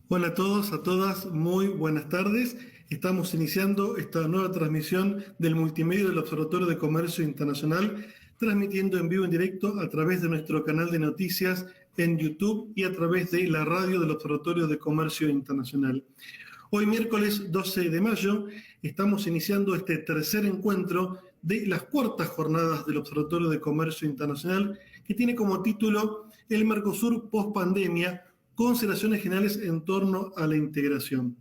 Hola a todos, a todas, muy buenas tardes. Estamos iniciando esta nueva transmisión del multimedia del Observatorio de Comercio Internacional, transmitiendo en vivo en directo a través de nuestro canal de noticias en YouTube y a través de la radio del Observatorio de Comercio Internacional. Hoy, miércoles 12 de mayo, estamos iniciando este tercer encuentro de las cuartas jornadas del Observatorio de Comercio Internacional, que tiene como título El Mercosur post-pandemia, consideraciones generales en torno a la integración.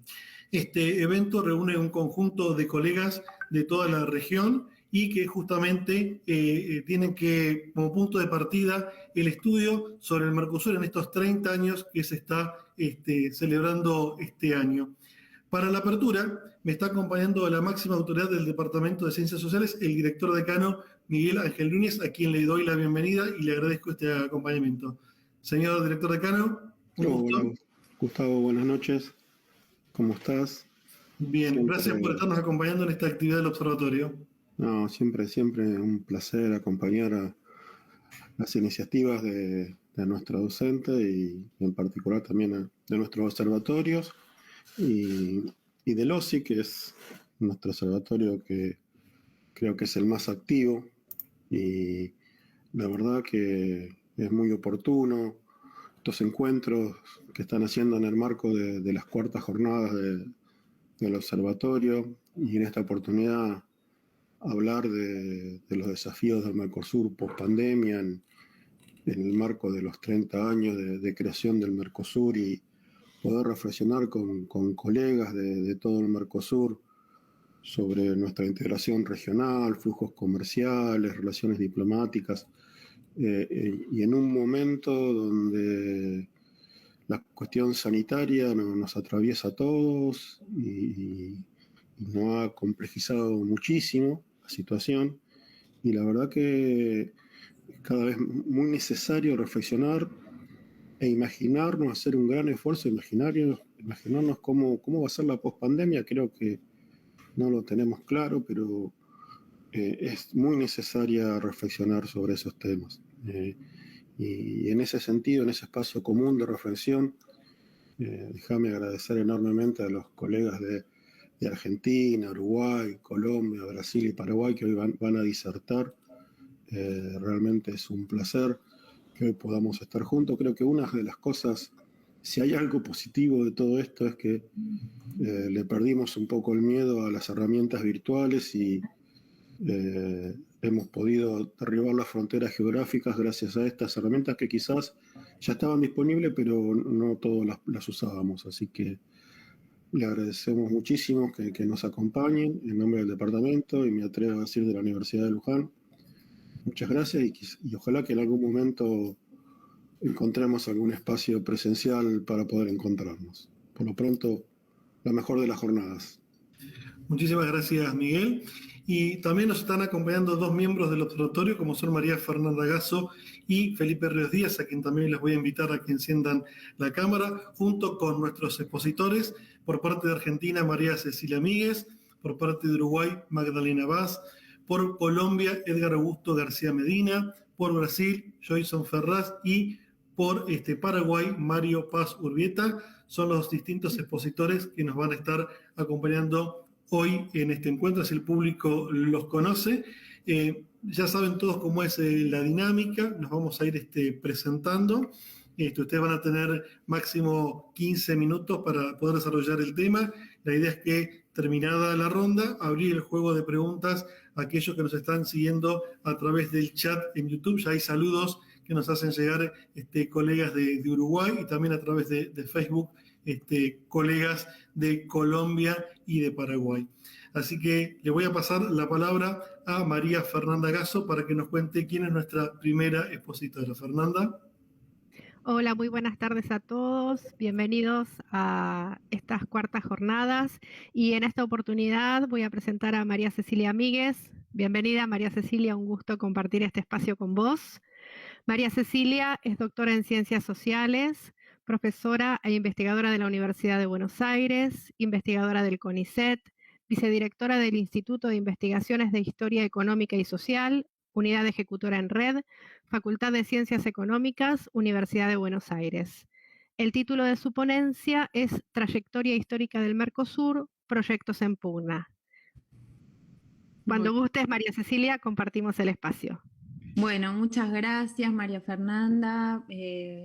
Este evento reúne un conjunto de colegas de toda la región y que justamente tienen como punto de partida el estudio sobre el Mercosur en estos 30 años que se está celebrando este año. Para la apertura me está acompañando la máxima autoridad del Departamento de Ciencias Sociales, el director decano Miguel Ángel Núñez, a quien le doy la bienvenida y le agradezco este acompañamiento. Señor director decano, un Hola, gusto. Gustavo, buenas noches. ¿Cómo estás? Bien, gracias por Siempre, estarnos acompañando en esta actividad del observatorio. no, siempre un placer acompañar a las iniciativas de nuestra docente y en particular también de nuestros observatorios y, y del OSI, que es nuestro observatorio que creo que es el más activo y la verdad que es muy oportuno estos encuentros que están haciendo en el marco de las cuartas jornadas del observatorio y en esta oportunidad hablar de los desafíos del Mercosur post pandemia en el marco de los 30 años de creación del Mercosur y poder reflexionar con colegas de todo el Mercosur sobre nuestra integración regional, flujos comerciales, relaciones diplomáticas, y en un momento donde la cuestión sanitaria nos atraviesa a todos y nos ha complejizado muchísimo la situación y la verdad que es cada vez muy necesario reflexionar e imaginarnos, hacer un gran esfuerzo imaginarnos cómo va a ser la pospandemia. Creo que no lo tenemos claro, pero es muy necesaria reflexionar sobre esos temas. Y en ese sentido, en ese espacio común de reflexión, déjame agradecer enormemente a los colegas de Argentina, Uruguay, Colombia, Brasil y Paraguay que hoy van a disertar. Realmente es un placer que hoy podamos estar juntos. Creo que una de las cosas, si hay algo positivo de todo esto, es que le perdimos un poco el miedo a las herramientas virtuales y hemos podido derribar las fronteras geográficas gracias a estas herramientas que quizás ya estaban disponibles, pero no todos las usábamos. Así que le agradecemos muchísimo que nos acompañen en nombre del departamento y me atrevo a decir de la Universidad de Luján. Muchas gracias y ojalá que en algún momento encontremos algún espacio presencial para poder encontrarnos. Por lo pronto, la mejor de las jornadas. Muchísimas gracias, Miguel. Y también nos están acompañando dos miembros del observatorio, como son María Fernanda Gasso y Felipe Ríos Díaz, a quien también les voy a invitar a que enciendan la cámara, junto con nuestros expositores. Por parte de Argentina, María Cecilia Míguez; por parte de Uruguay, Magdalena Vaz; por Colombia, Edgar Augusto García Medina; por Brasil, Joyson Ferraz; y por Paraguay, Mario Paz Urbieta. Son los distintos expositores que nos van a estar acompañando hoy en este encuentro, si el público los conoce. Ya saben todos cómo es la dinámica, nos vamos a ir presentando. Ustedes van a tener máximo 15 minutos para poder desarrollar el tema. La idea es que, terminada la ronda, abrir el juego de preguntas a aquellos que nos están siguiendo a través del chat en YouTube. Ya hay saludos que nos hacen llegar colegas de Uruguay y también a través de Facebook colegas de Colombia y de Paraguay. Así que le voy a pasar la palabra a María Fernanda Gasso para que nos cuente quién es nuestra primera expositora. Fernanda. Hola, muy buenas tardes a todos. Bienvenidos a estas cuartas jornadas. Y en esta oportunidad voy a presentar a María Cecilia Míguez. Bienvenida, María Cecilia, un gusto compartir este espacio con vos. María Cecilia es doctora en Ciencias Sociales, profesora e investigadora de la Universidad de Buenos Aires, investigadora del CONICET, vicedirectora del Instituto de Investigaciones de Historia Económica y Social, Unidad Ejecutora en Red, Facultad de Ciencias Económicas, Universidad de Buenos Aires. El título de su ponencia es Trayectoria histórica del Mercosur, proyectos en pugna. Cuando gustes, María Cecilia, compartimos el espacio. Bueno, muchas gracias María Fernanda,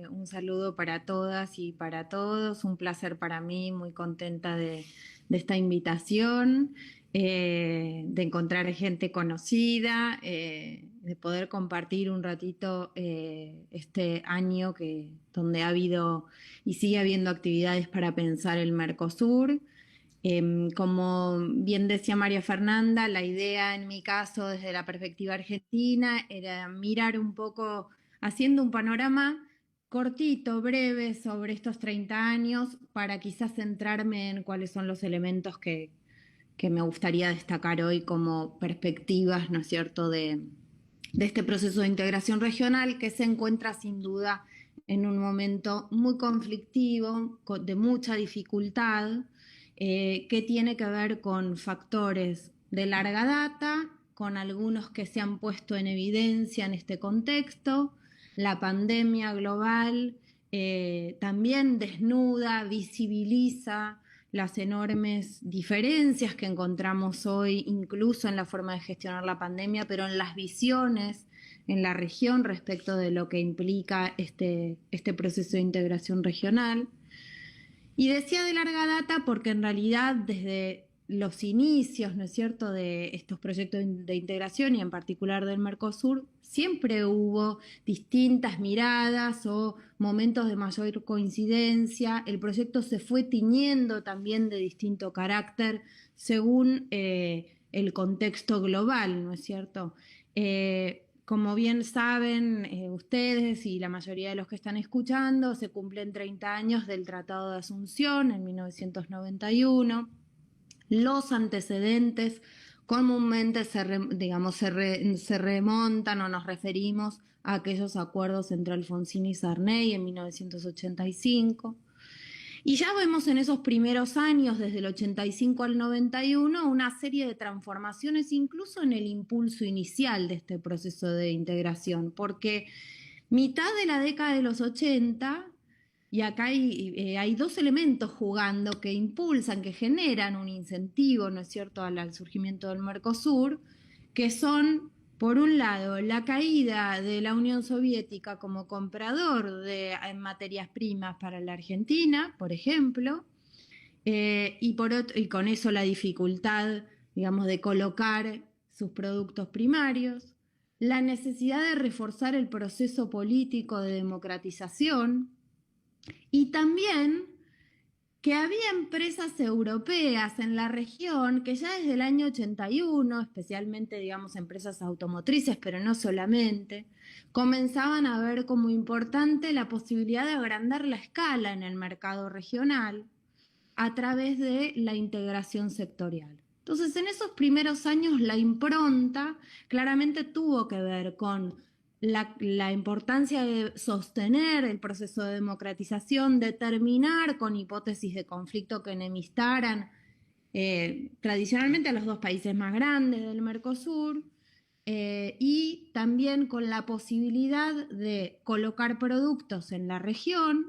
un saludo para todas y para todos, un placer para mí, muy contenta de esta invitación, de encontrar gente conocida, de poder compartir un ratito este año donde ha habido y sigue habiendo actividades para pensar el Mercosur. Como bien decía María Fernanda, la idea en mi caso desde la perspectiva argentina era mirar un poco, haciendo un panorama cortito, breve sobre estos 30 años para quizás centrarme en cuáles son los elementos que me gustaría destacar hoy como perspectivas, ¿no es cierto?, de este proceso de integración regional que se encuentra sin duda en un momento muy conflictivo, de mucha dificultad, que tiene que ver con factores de larga data, con algunos que se han puesto en evidencia en este contexto. La pandemia global también desnuda, visibiliza las enormes diferencias que encontramos hoy, incluso en la forma de gestionar la pandemia, pero en las visiones en la región respecto de lo que implica este proceso de integración regional. Y decía de larga data porque en realidad desde los inicios, ¿no es cierto?, de estos proyectos de integración y en particular del Mercosur, siempre hubo distintas miradas o momentos de mayor coincidencia. El proyecto se fue tiñendo también de distinto carácter según el contexto global, ¿no es cierto? Como bien saben ustedes y la mayoría de los que están escuchando, se cumplen 30 años del Tratado de Asunción en 1991. Los antecedentes comúnmente se remontan o nos referimos a aquellos acuerdos entre Alfonsín y Sarney en 1985. Y ya vemos en esos primeros años, desde el 85 al 91, una serie de transformaciones, incluso en el impulso inicial de este proceso de integración, porque mitad de la década de los 80, y acá hay dos elementos jugando que impulsan, que generan un incentivo, ¿no es cierto?, al surgimiento del Mercosur, que son, por un lado, la caída de la Unión Soviética como comprador en materias primas para la Argentina, por ejemplo, y con eso la dificultad, digamos, de colocar sus productos primarios, la necesidad de reforzar el proceso político de democratización y también que había empresas europeas en la región que ya desde el año 81, especialmente, digamos, empresas automotrices, pero no solamente, comenzaban a ver como importante la posibilidad de agrandar la escala en el mercado regional a través de la integración sectorial. Entonces, en esos primeros años, la impronta claramente tuvo que ver con la importancia de sostener el proceso de democratización, de terminar con hipótesis de conflicto que enemistaran tradicionalmente a los dos países más grandes del Mercosur, y también con la posibilidad de colocar productos en la región,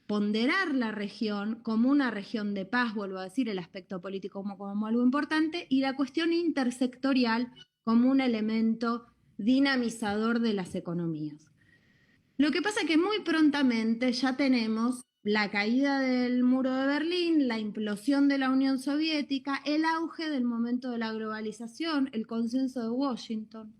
ponderar la región como una región de paz, vuelvo a decir, el aspecto político como algo importante, y la cuestión intersectorial como un elemento dinamizador de las economías. Lo que pasa es que muy prontamente ya tenemos la caída del muro de Berlín, la implosión de la Unión Soviética, el auge del momento de la globalización, el consenso de Washington.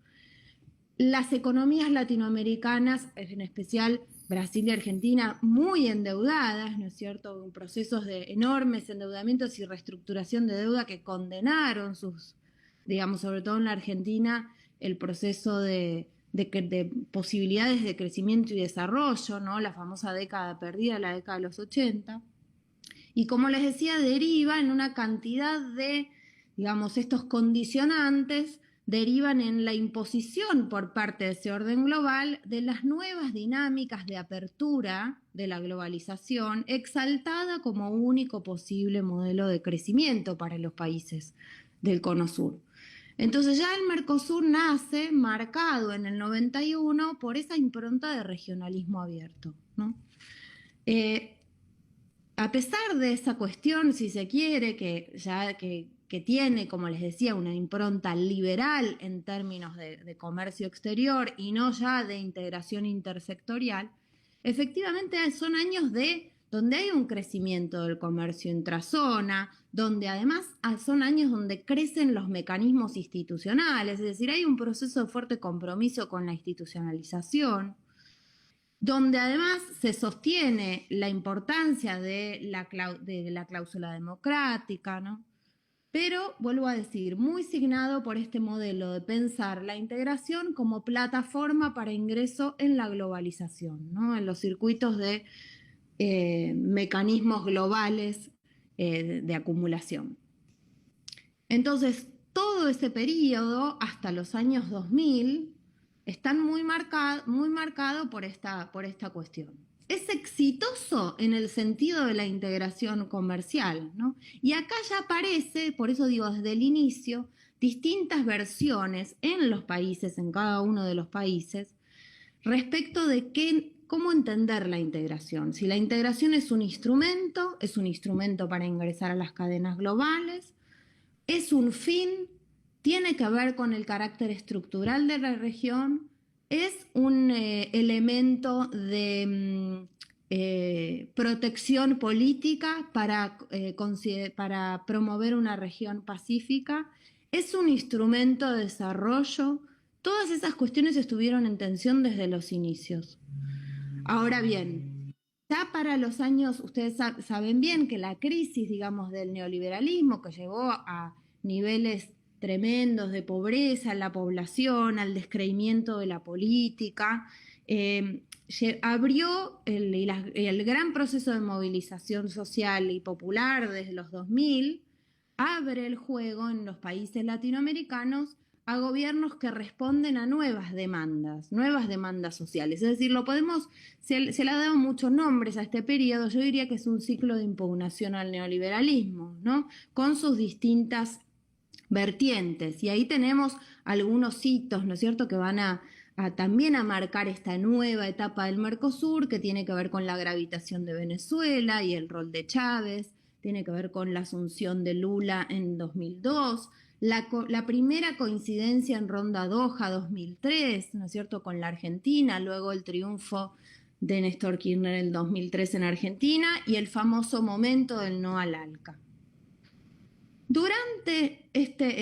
Las economías latinoamericanas, en especial Brasil y Argentina, muy endeudadas, ¿no es cierto?, en procesos de enormes endeudamientos y reestructuración de deuda que condenaron digamos, sobre todo en la Argentina, el proceso de posibilidades de crecimiento y desarrollo, ¿no?, la famosa década perdida, la década de los 80. Y como les decía, deriva en una cantidad de, digamos, estos condicionantes derivan en la imposición por parte de ese orden global de las nuevas dinámicas de apertura de la globalización, exaltada como único posible modelo de crecimiento para los países del Cono Sur. Entonces ya el Mercosur nace marcado en el 91 por esa impronta de regionalismo abierto, ¿no? a pesar de esa cuestión, si se quiere, que tiene, como les decía, una impronta liberal en términos de comercio exterior y no ya de integración intersectorial, efectivamente son años donde hay un crecimiento del comercio intrazona, donde además son años donde crecen los mecanismos institucionales, es decir, hay un proceso de fuerte compromiso con la institucionalización, donde además se sostiene la importancia de la cláusula democrática, ¿no? Pero, vuelvo a decir, muy signado por este modelo de pensar la integración como plataforma para ingreso en la globalización, ¿no? En los circuitos de mecanismos globales de acumulación. Entonces, todo ese periodo, hasta los años 2000, están muy marcado por esta cuestión. Es exitoso en el sentido de la integración comercial, ¿no? Y acá ya aparece, por eso digo desde el inicio, distintas versiones en los países, en cada uno de los países, respecto de cómo entender la integración. Si la integración es un instrumento para ingresar a las cadenas globales, es un fin, tiene que ver con el carácter estructural de la región, es un elemento de protección política para promover una región pacífica, es un instrumento de desarrollo. Todas esas cuestiones estuvieron en tensión desde los inicios. Ahora bien, ya para los años, ustedes saben bien que la crisis, digamos, del neoliberalismo, que llevó a niveles tremendos de pobreza en la población, al descreimiento de la política, abrió el gran proceso de movilización social y popular desde los 2000, abre el juego en los países latinoamericanos a gobiernos que responden a nuevas demandas sociales. Es decir, se le ha dado muchos nombres a este periodo. Yo diría que es un ciclo de impugnación al neoliberalismo, ¿no? Con sus distintas vertientes. Y ahí tenemos algunos hitos, ¿no es cierto?, que van también a marcar esta nueva etapa del Mercosur, que tiene que ver con la gravitación de Venezuela y el rol de Chávez, tiene que ver con la asunción de Lula en 2002, la primera coincidencia en Ronda Doha 2003, ¿no es cierto?, con la Argentina, luego el triunfo de Néstor Kirchner en el 2003 en Argentina y el famoso momento del no al ALCA. Durante este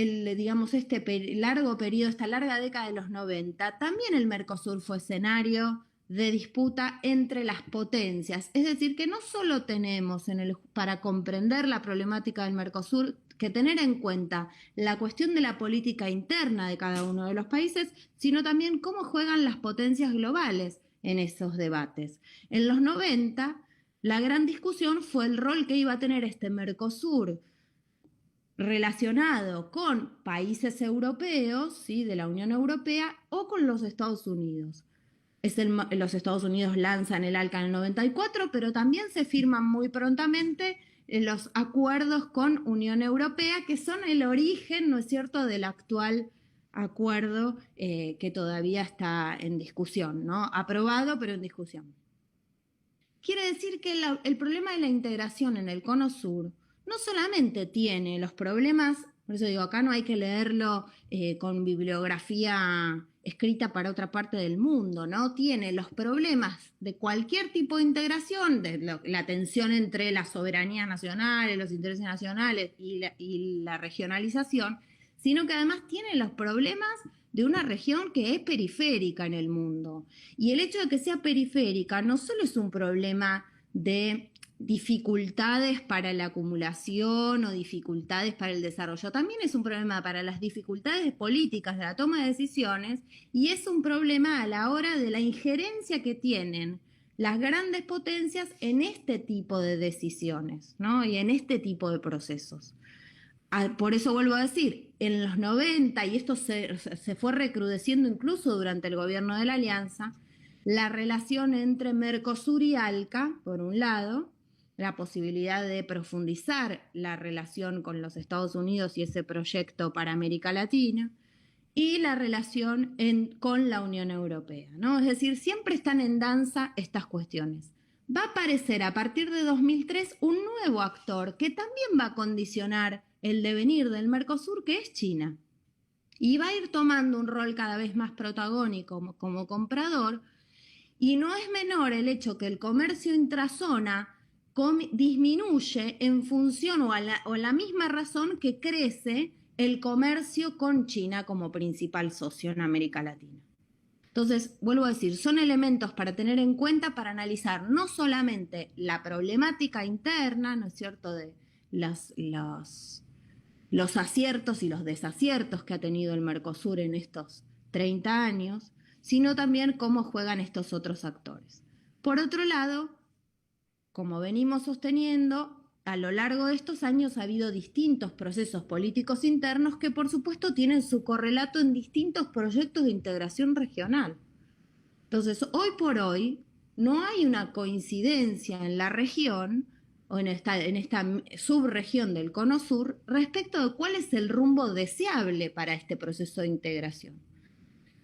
largo periodo, esta larga década de los 90, también el Mercosur fue escenario de disputa entre las potencias. Es decir, que no solo tenemos para comprender la problemática del Mercosur que tener en cuenta la cuestión de la política interna de cada uno de los países, sino también cómo juegan las potencias globales en esos debates. En los 90, la gran discusión fue el rol que iba a tener este Mercosur relacionado con países europeos, ¿sí?, de la Unión Europea, o con los Estados Unidos. Los Estados Unidos lanzan el ALCA en el 94, pero también se firman muy prontamente los acuerdos con Unión Europea, que son el origen, ¿no es cierto?, del actual acuerdo que todavía está en discusión, ¿no? Aprobado, pero en discusión. Quiere decir que el problema de la integración en el Cono Sur no solamente tiene los problemas, por eso digo, acá no hay que leerlo con bibliografía escrita para otra parte del mundo, ¿no? Tiene los problemas de cualquier tipo de integración, de la tensión entre las soberanías nacionales, los intereses nacionales y la regionalización, sino que además tiene los problemas de una región que es periférica en el mundo. Y el hecho de que sea periférica no solo es un problema de dificultades para la acumulación o dificultades para el desarrollo, también es un problema para las dificultades políticas de la toma de decisiones y es un problema a la hora de la injerencia que tienen las grandes potencias en este tipo de decisiones, ¿no?, y en este tipo de procesos. Por eso vuelvo a decir, en los 90, y esto se fue recrudeciendo incluso durante el gobierno de la Alianza, la relación entre Mercosur y ALCA, por un lado, la posibilidad de profundizar la relación con los Estados Unidos y ese proyecto para América Latina, y la relación con la Unión Europea, ¿no? Es decir, siempre están en danza estas cuestiones. va a aparecer a partir de 2003 un nuevo actor que también va a condicionar el devenir del Mercosur, que es China. Y va a ir tomando un rol cada vez más protagónico como comprador, y no es menor el hecho que el comercio intrazona disminuye en función o la misma razón que crece el comercio con China como principal socio en América Latina. Entonces, vuelvo a decir, son elementos para tener en cuenta para analizar no solamente la problemática interna, ¿no es cierto?, de los aciertos y los desaciertos que ha tenido el Mercosur en estos 30 años, sino también cómo juegan estos otros actores. Por otro lado, como venimos sosteniendo, a lo largo de estos años ha habido distintos procesos políticos internos que por supuesto tienen su correlato en distintos proyectos de integración regional. Entonces, hoy por hoy, no hay una coincidencia en la región o en esta subregión del Cono Sur respecto de cuál es el rumbo deseable para este proceso de integración.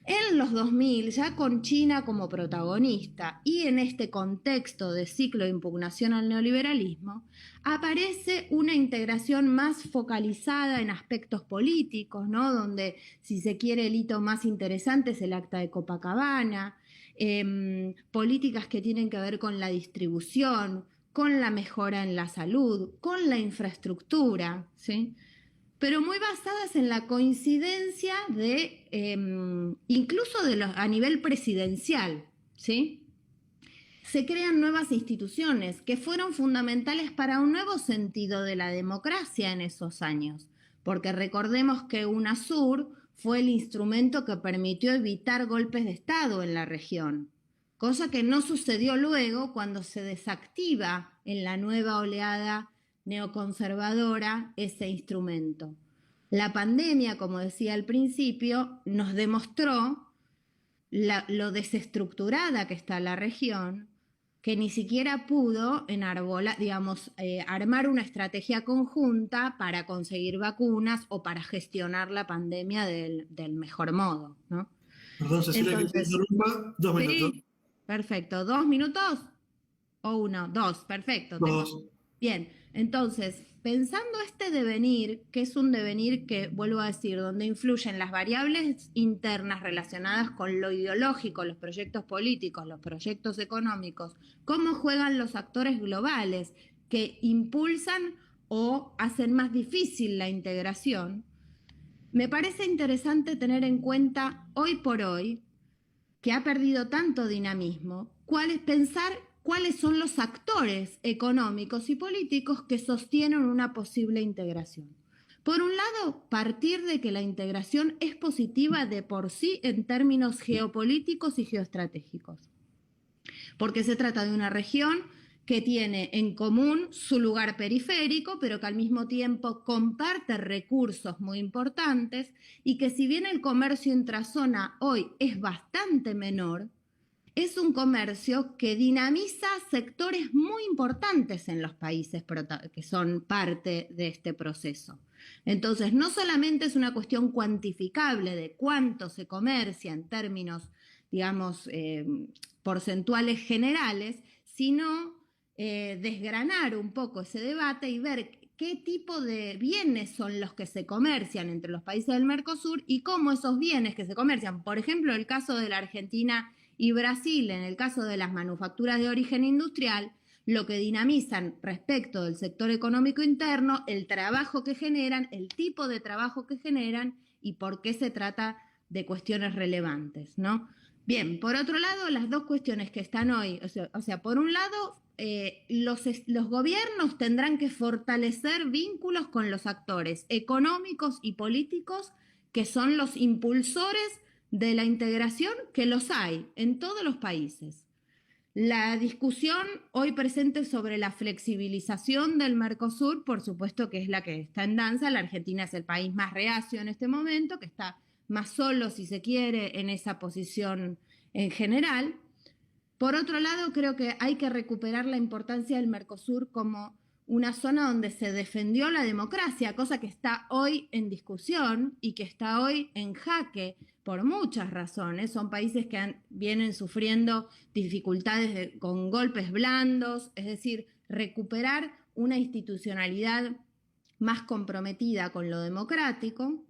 En los 2000, ya con China como protagonista y en este contexto de ciclo de impugnación al neoliberalismo, aparece una integración más focalizada en aspectos políticos, ¿no? Donde, si se quiere, el hito más interesante es el Acta de Copacabana, políticas que tienen que ver con la distribución, con la mejora en la salud, con la infraestructura, ¿sí?, pero muy basadas en la coincidencia de, incluso a nivel presidencial, ¿sí? Se crean nuevas instituciones que fueron fundamentales para un nuevo sentido de la democracia en esos años, porque recordemos que UNASUR fue el instrumento que permitió evitar golpes de Estado en la región, cosa que no sucedió luego cuando se desactiva en la nueva oleada neoconservadora ese instrumento. La pandemia, como decía al principio, nos demostró lo desestructurada que está la región, que ni siquiera pudo armar una estrategia conjunta para conseguir vacunas o para gestionar la pandemia del mejor modo, ¿no? Perdón, Cecilia, que te interrumpa. 2 minutos. Sí, perfecto. 2 minutos o 1, 2, perfecto. 2. Bien, entonces, pensando este devenir, que es un devenir que, vuelvo a decir, donde influyen las variables internas relacionadas con lo ideológico, los proyectos políticos, los proyectos económicos, cómo juegan los actores globales que impulsan o hacen más difícil la integración, me parece interesante tener en cuenta hoy por hoy, que ha perdido tanto dinamismo, pensar cuáles son los actores económicos y políticos que sostienen una posible integración. Por un lado, partir de que la integración es positiva de por sí en términos geopolíticos y geoestratégicos, porque se trata de una región que tiene en común su lugar periférico, pero que al mismo tiempo comparte recursos muy importantes y que, si bien el comercio intrazona hoy es bastante menor, es un comercio que dinamiza sectores muy importantes en los países que son parte de este proceso. Entonces, no solamente es una cuestión cuantificable de cuánto se comercia en términos, digamos, porcentuales generales, sino desgranar un poco ese debate y ver qué tipo de bienes son los que se comercian entre los países del Mercosur y cómo esos bienes que se comercian, por ejemplo, el caso de la Argentina y Brasil, en el caso de las manufacturas de origen industrial, lo que dinamizan respecto del sector económico interno, el trabajo que generan, el tipo de trabajo que generan y por qué se trata de cuestiones relevantes, ¿no? Bien, por otro lado, las dos cuestiones que están hoy, o sea, por un lado, los gobiernos tendrán que fortalecer vínculos con los actores económicos y políticos que son los impulsores de la integración, que los hay en todos los países. La discusión hoy presente sobre la flexibilización del Mercosur, por supuesto que es la que está en danza. La Argentina es el país más reacio en este momento, que está más solo, si se quiere, en esa posición en general. Por otro lado, creo que hay que recuperar la importancia del Mercosur como una zona donde se defendió la democracia, cosa que está hoy en discusión y que está hoy en jaque por muchas razones. Son países que vienen sufriendo dificultades con golpes blandos, es decir, recuperar una institucionalidad más comprometida con lo democrático.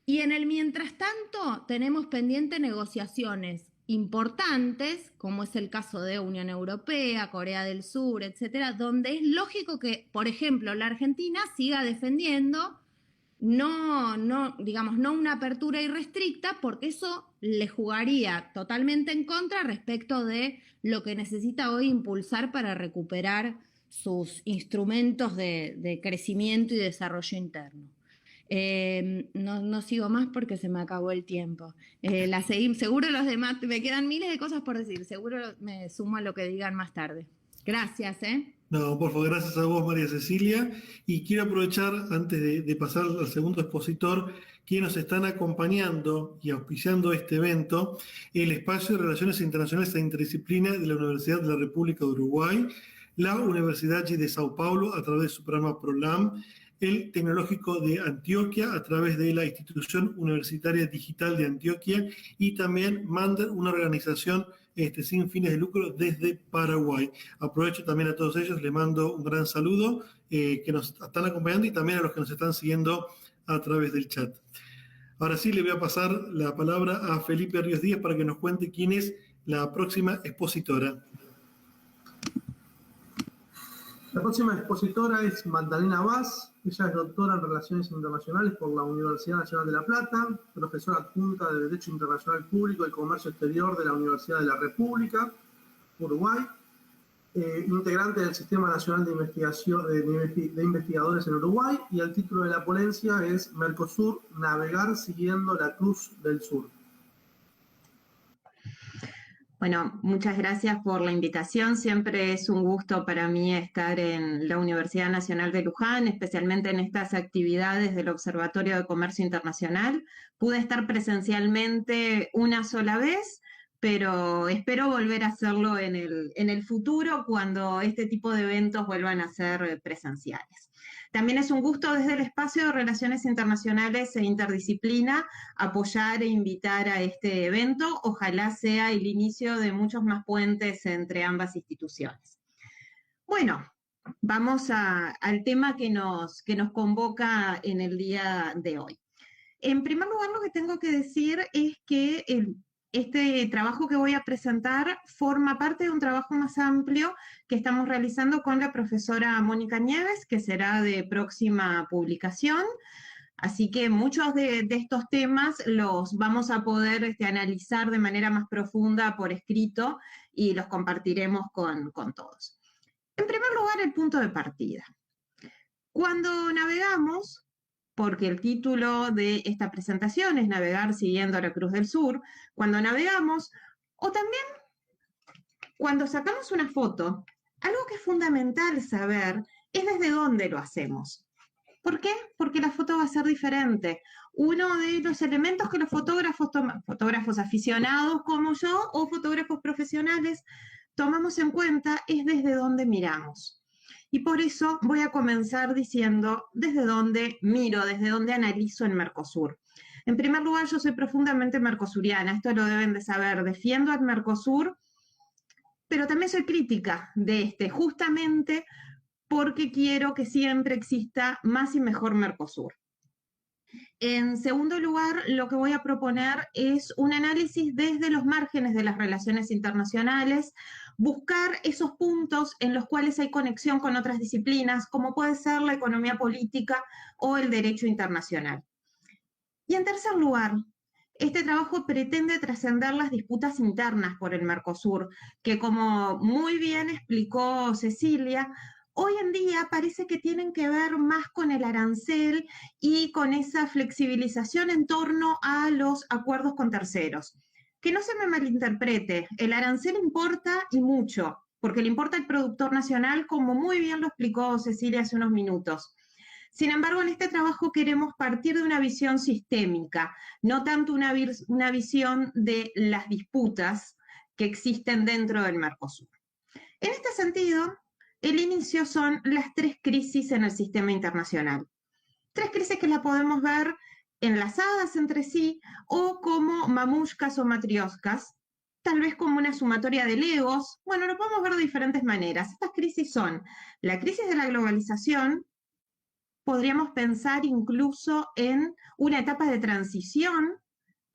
Y en el mientras tanto tenemos pendiente negociaciones importantes, como es el caso de Unión Europea, Corea del Sur, etcétera, donde es lógico que, por ejemplo, la Argentina siga defendiendo no una apertura irrestricta, porque eso le jugaría totalmente en contra respecto de lo que necesita hoy impulsar para recuperar sus instrumentos de crecimiento y desarrollo interno. No sigo más porque se me acabó el tiempo. Seguro los demás, me quedan miles de cosas por decir, seguro me sumo a lo que digan más tarde. Gracias. No, por favor, gracias a vos, María Cecilia. Y quiero aprovechar, antes de pasar al segundo expositor, que nos están acompañando y auspiciando este evento, el Espacio de Relaciones Internacionales e Interdisciplina de la Universidad de la República de Uruguay, la Universidad de Sao Paulo a través de su programa PROLAM, el Tecnológico de Antioquia a través de la Institución Universitaria Digital de Antioquia y también Mander, una organización sin fines de lucro desde Paraguay. Aprovecho también a todos ellos, les mando un gran saludo que nos están acompañando y también a los que nos están siguiendo a través del chat. Ahora sí, le voy a pasar la palabra a Felipe Ríos Díaz para que nos cuente quién es la próxima expositora. La próxima expositora es Magdalena Vaz. Ella es doctora en Relaciones Internacionales por la Universidad Nacional de La Plata, profesora adjunta de Derecho Internacional Público y Comercio Exterior de la Universidad de la República, Uruguay, integrante del Sistema Nacional de Investigación de Investigadores en Uruguay, y el título de la ponencia es Mercosur, navegar siguiendo la Cruz del Sur. Bueno, muchas gracias por la invitación. Siempre es un gusto para mí estar en la Universidad Nacional de Luján, especialmente en estas actividades del Observatorio de Comercio Internacional. Pude estar presencialmente una sola vez, pero espero volver a hacerlo en el futuro cuando este tipo de eventos vuelvan a ser presenciales. También es un gusto desde el Espacio de Relaciones Internacionales e Interdisciplina apoyar e invitar a este evento. Ojalá sea el inicio de muchos más puentes entre ambas instituciones. Bueno, vamos al tema que nos convoca en el día de hoy. En primer lugar, lo que tengo que decir es que este trabajo que voy a presentar forma parte de un trabajo más amplio que estamos realizando con la profesora Mónica Nieves, que será de próxima publicación. Así que muchos de estos temas los vamos a poder analizar de manera más profunda por escrito y los compartiremos con todos. En primer lugar, el punto de partida. Cuando navegamos, porque el título de esta presentación es Navegar siguiendo la Cruz del Sur, cuando navegamos, o también cuando sacamos una foto, algo que es fundamental saber es desde dónde lo hacemos. ¿Por qué? Porque la foto va a ser diferente. Uno de los elementos que los fotógrafos aficionados como yo o fotógrafos profesionales tomamos en cuenta es desde dónde miramos. Y por eso voy a comenzar diciendo desde dónde miro, desde dónde analizo en Mercosur. En primer lugar, yo soy profundamente mercosuriana, esto lo deben de saber, defiendo al Mercosur, pero también soy crítica de justamente porque quiero que siempre exista más y mejor Mercosur. En segundo lugar, lo que voy a proponer es un análisis desde los márgenes de las relaciones internacionales, buscar esos puntos en los cuales hay conexión con otras disciplinas, como puede ser la economía política o el derecho internacional. Y en tercer lugar, este trabajo pretende trascender las disputas internas por el Mercosur, que como muy bien explicó Cecilia, hoy en día parece que tienen que ver más con el arancel y con esa flexibilización en torno a los acuerdos con terceros. Que no se me malinterprete, el arancel importa y mucho, porque le importa al productor nacional, como muy bien lo explicó Cecilia hace unos minutos. Sin embargo, en este trabajo queremos partir de una visión sistémica, no tanto una visión de las disputas que existen dentro del Mercosur. En este sentido, el inicio son las tres crisis en el sistema internacional. Tres crisis que las podemos ver enlazadas entre sí o como mamushkas o matrioscas, tal vez como una sumatoria de legos. Bueno, lo podemos ver de diferentes maneras. Estas crisis son la crisis de la globalización, podríamos pensar incluso en una etapa de transición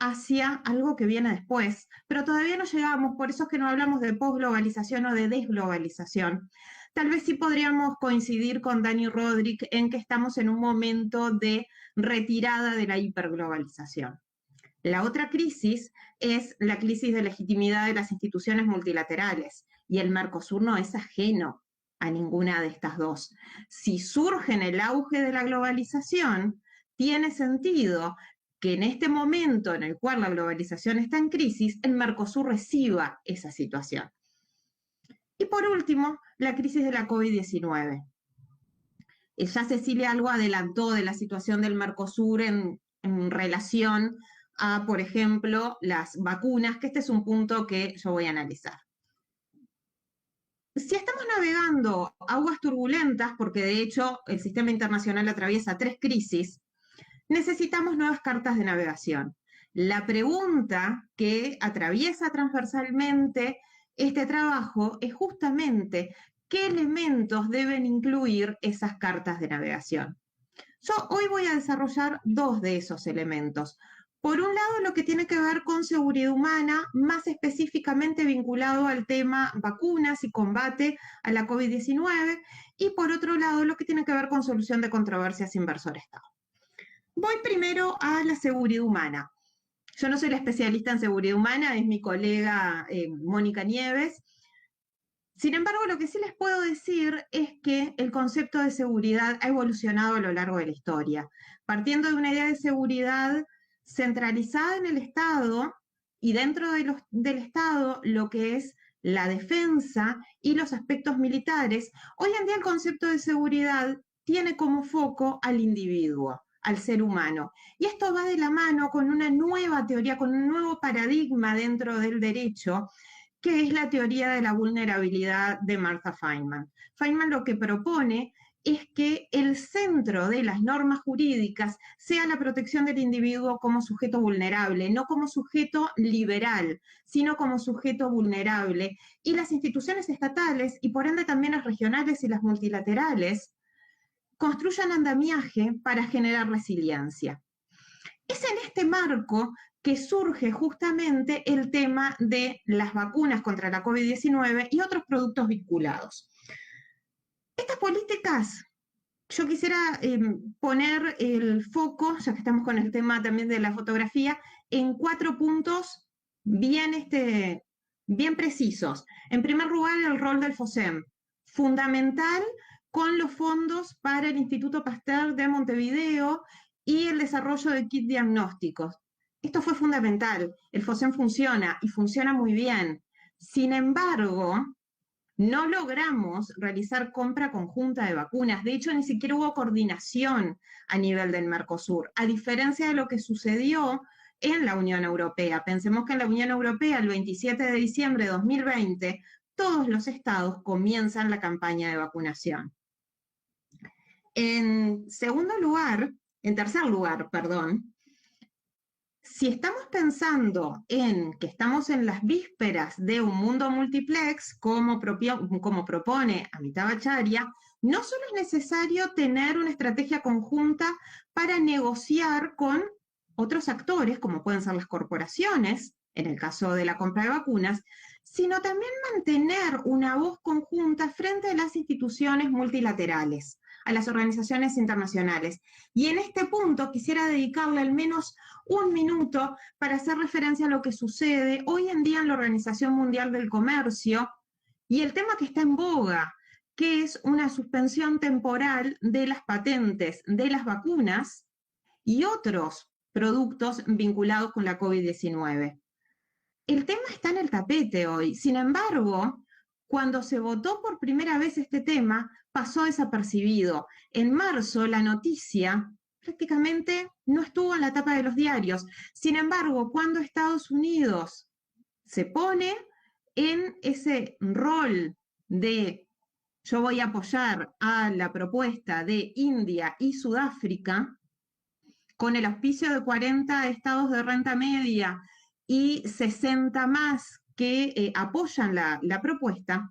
hacia algo que viene después, pero todavía no llegamos, por eso es que no hablamos de posglobalización o de desglobalización. Tal vez sí podríamos coincidir con Dani Rodrik en que estamos en un momento de retirada de la hiperglobalización. La otra crisis es la crisis de legitimidad de las instituciones multilaterales, y el Mercosur no es ajeno a ninguna de estas dos. Si surge en el auge de la globalización, tiene sentido que en este momento en el cual la globalización está en crisis, el Mercosur reciba esa situación. Y por último, la crisis de la COVID-19. Ya Cecilia algo adelantó de la situación del Mercosur en relación a, por ejemplo, las vacunas, que este es un punto que yo voy a analizar. Si estamos navegando aguas turbulentas, porque de hecho el sistema internacional atraviesa 3 crisis, necesitamos nuevas cartas de navegación. La pregunta que atraviesa transversalmente este trabajo es justamente qué elementos deben incluir esas cartas de navegación. Yo hoy voy a desarrollar 2 de esos elementos. Por un lado, lo que tiene que ver con seguridad humana, más específicamente vinculado al tema vacunas y combate a la COVID-19, y por otro lado, lo que tiene que ver con solución de controversias inversor-Estado. Voy primero a la seguridad humana. Yo no soy la especialista en seguridad humana, es mi colega Mónica Nieves. Sin embargo, lo que sí les puedo decir es que el concepto de seguridad ha evolucionado a lo largo de la historia, partiendo de una idea de seguridad centralizada en el Estado y dentro del Estado lo que es la defensa y los aspectos militares. Hoy en día el concepto de seguridad tiene como foco al individuo, al ser humano. Y esto va de la mano con una nueva teoría, con un nuevo paradigma dentro del derecho, que es la teoría de la vulnerabilidad de Martha Feynman. Feynman lo que propone es que el centro de las normas jurídicas sea la protección del individuo como sujeto vulnerable, no como sujeto liberal, sino como sujeto vulnerable. Y las instituciones estatales, y por ende también las regionales y las multilaterales, construyan andamiaje para generar resiliencia. Es en este marco que surge justamente el tema de las vacunas contra la COVID-19 y otros productos vinculados. Estas políticas, yo quisiera poner el foco, ya que estamos con el tema también de la fotografía, en 4 puntos bien precisos. En primer lugar, el rol del FOSEM, fundamental con los fondos para el Instituto Pasteur de Montevideo y el desarrollo de kits diagnósticos. Esto fue fundamental. El FOSEM funciona y funciona muy bien. Sin embargo, no logramos realizar compra conjunta de vacunas. De hecho, ni siquiera hubo coordinación a nivel del Mercosur, a diferencia de lo que sucedió en la Unión Europea. Pensemos que en la Unión Europea, el 27 de diciembre de 2020, todos los estados comienzan la campaña de vacunación. En tercer lugar, si estamos pensando en que estamos en las vísperas de un mundo multiplex, como propone Amitabh Acharya, no solo es necesario tener una estrategia conjunta para negociar con otros actores, como pueden ser las corporaciones, en el caso de la compra de vacunas, sino también mantener una voz conjunta frente a las instituciones multilaterales, a las organizaciones internacionales. Y en este punto quisiera dedicarle al menos 1 minuto para hacer referencia a lo que sucede hoy en día en la Organización Mundial del Comercio y el tema que está en boga, que es una suspensión temporal de las patentes de las vacunas y otros productos vinculados con la COVID-19. El tema está en el tapete hoy. Sin embargo, cuando se votó por primera vez este tema, pasó desapercibido. En marzo, la noticia prácticamente no estuvo en la tapa de los diarios. Sin embargo, cuando Estados Unidos se pone en ese rol de yo voy a apoyar a la propuesta de India y Sudáfrica, con el auspicio de 40 estados de renta media y 60 más que apoyan la propuesta,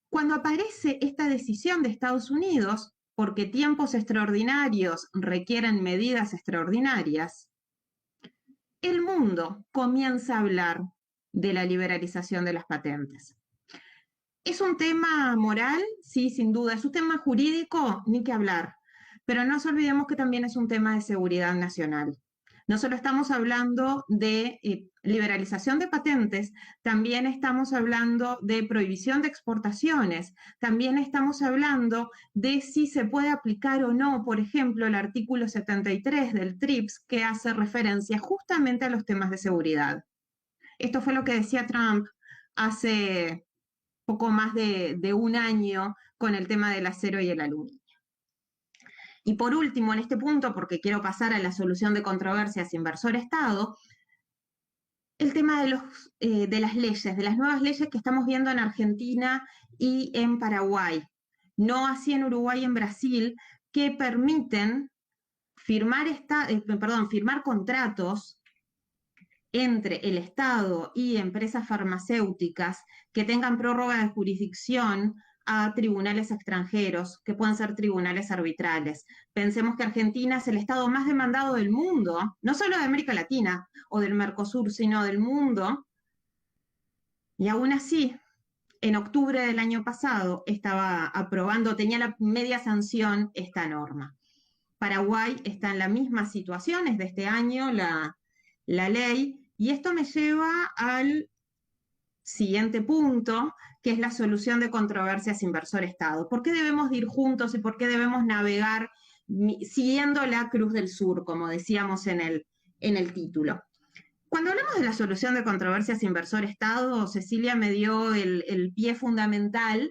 cuando aparece esta decisión de Estados Unidos, porque tiempos extraordinarios requieren medidas extraordinarias, el mundo comienza a hablar de la liberalización de las patentes. ¿Es un tema moral? Sí, sin duda. ¿Es un tema jurídico? Ni que hablar. Pero no nos olvidemos que también es un tema de seguridad nacional. No solo estamos hablando de liberalización de patentes, también estamos hablando de prohibición de exportaciones, también estamos hablando de si se puede aplicar o no, por ejemplo, el artículo 73 del TRIPS, que hace referencia justamente a los temas de seguridad. Esto fue lo que decía Trump hace poco más de un año con el tema del acero y el aluminio. Y por último, en este punto, porque quiero pasar a la solución de controversias inversor-Estado, el tema de las leyes, de las nuevas leyes que estamos viendo en Argentina y en Paraguay, no así en Uruguay y en Brasil, que permiten firmar contratos entre el Estado y empresas farmacéuticas que tengan prórroga de jurisdicción a tribunales extranjeros, que puedan ser tribunales arbitrales. Pensemos que Argentina es el Estado más demandado del mundo, no solo de América Latina o del Mercosur, sino del mundo, y aún así, en octubre del año pasado, estaba aprobando, tenía la media sanción esta norma. Paraguay está en la misma situación, es de este año la ley, y esto me lleva al siguiente punto, que es la solución de controversias inversor-Estado. ¿Por qué debemos ir juntos y por qué debemos navegar siguiendo la Cruz del Sur, como decíamos en el título? Cuando hablamos de la solución de controversias inversor-Estado, Cecilia me dio el pie fundamental.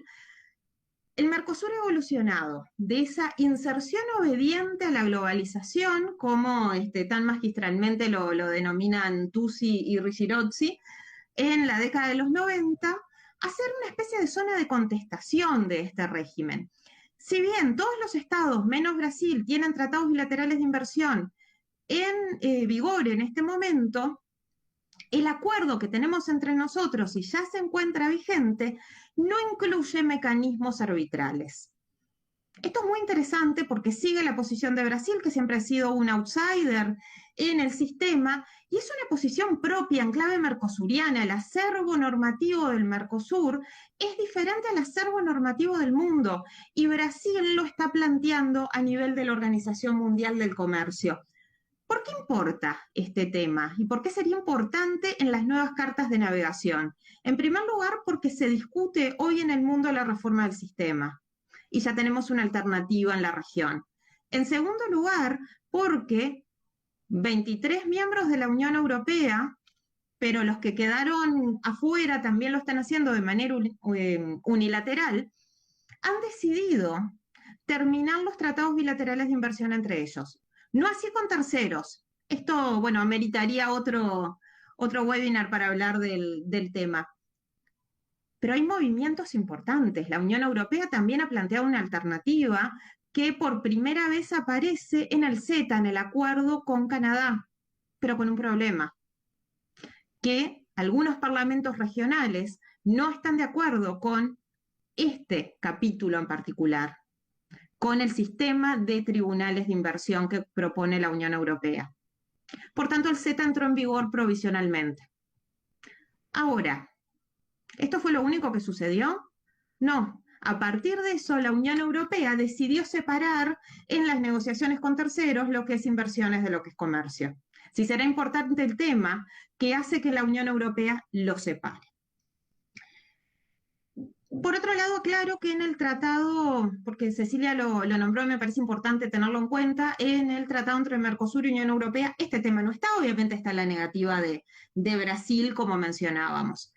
El Mercosur ha evolucionado de esa inserción obediente a la globalización, como tan magistralmente lo denominan Tusi y Rigirozzi, en la década de los 90, a ser una especie de zona de contestación de este régimen. Si bien todos los estados, menos Brasil, tienen tratados bilaterales de inversión en vigor en este momento, el acuerdo que tenemos entre nosotros y ya se encuentra vigente no incluye mecanismos arbitrales. Esto es muy interesante porque sigue la posición de Brasil, que siempre ha sido un outsider en el sistema, y es una posición propia en clave mercosuriana. El acervo normativo del Mercosur es diferente al acervo normativo del mundo, y Brasil lo está planteando a nivel de la Organización Mundial del Comercio. ¿Por qué importa este tema? ¿Y por qué sería importante en las nuevas cartas de navegación? En primer lugar, porque se discute hoy en el mundo la reforma del sistema, y ya tenemos una alternativa en la región. En segundo lugar, porque 23 miembros de la Unión Europea, pero los que quedaron afuera también lo están haciendo de manera unilateral, han decidido terminar los tratados bilaterales de inversión entre ellos. No así con terceros. Esto, bueno, ameritaría otro webinar para hablar del tema. Pero hay movimientos importantes. La Unión Europea también ha planteado una alternativa que por primera vez aparece en el CETA, en el acuerdo con Canadá, pero con un problema, que algunos parlamentos regionales no están de acuerdo con este capítulo en particular, con el sistema de tribunales de inversión que propone la Unión Europea. Por tanto, el CETA entró en vigor provisionalmente. Ahora, ¿esto fue lo único que sucedió? No. A partir de eso, la Unión Europea decidió separar en las negociaciones con terceros lo que es inversiones de lo que es comercio. Si será importante el tema que hace que la Unión Europea lo separe. Por otro lado, claro que en el tratado, porque Cecilia lo nombró y me parece importante tenerlo en cuenta, en el tratado entre Mercosur y Unión Europea este tema no está, obviamente está la negativa de Brasil, como mencionábamos.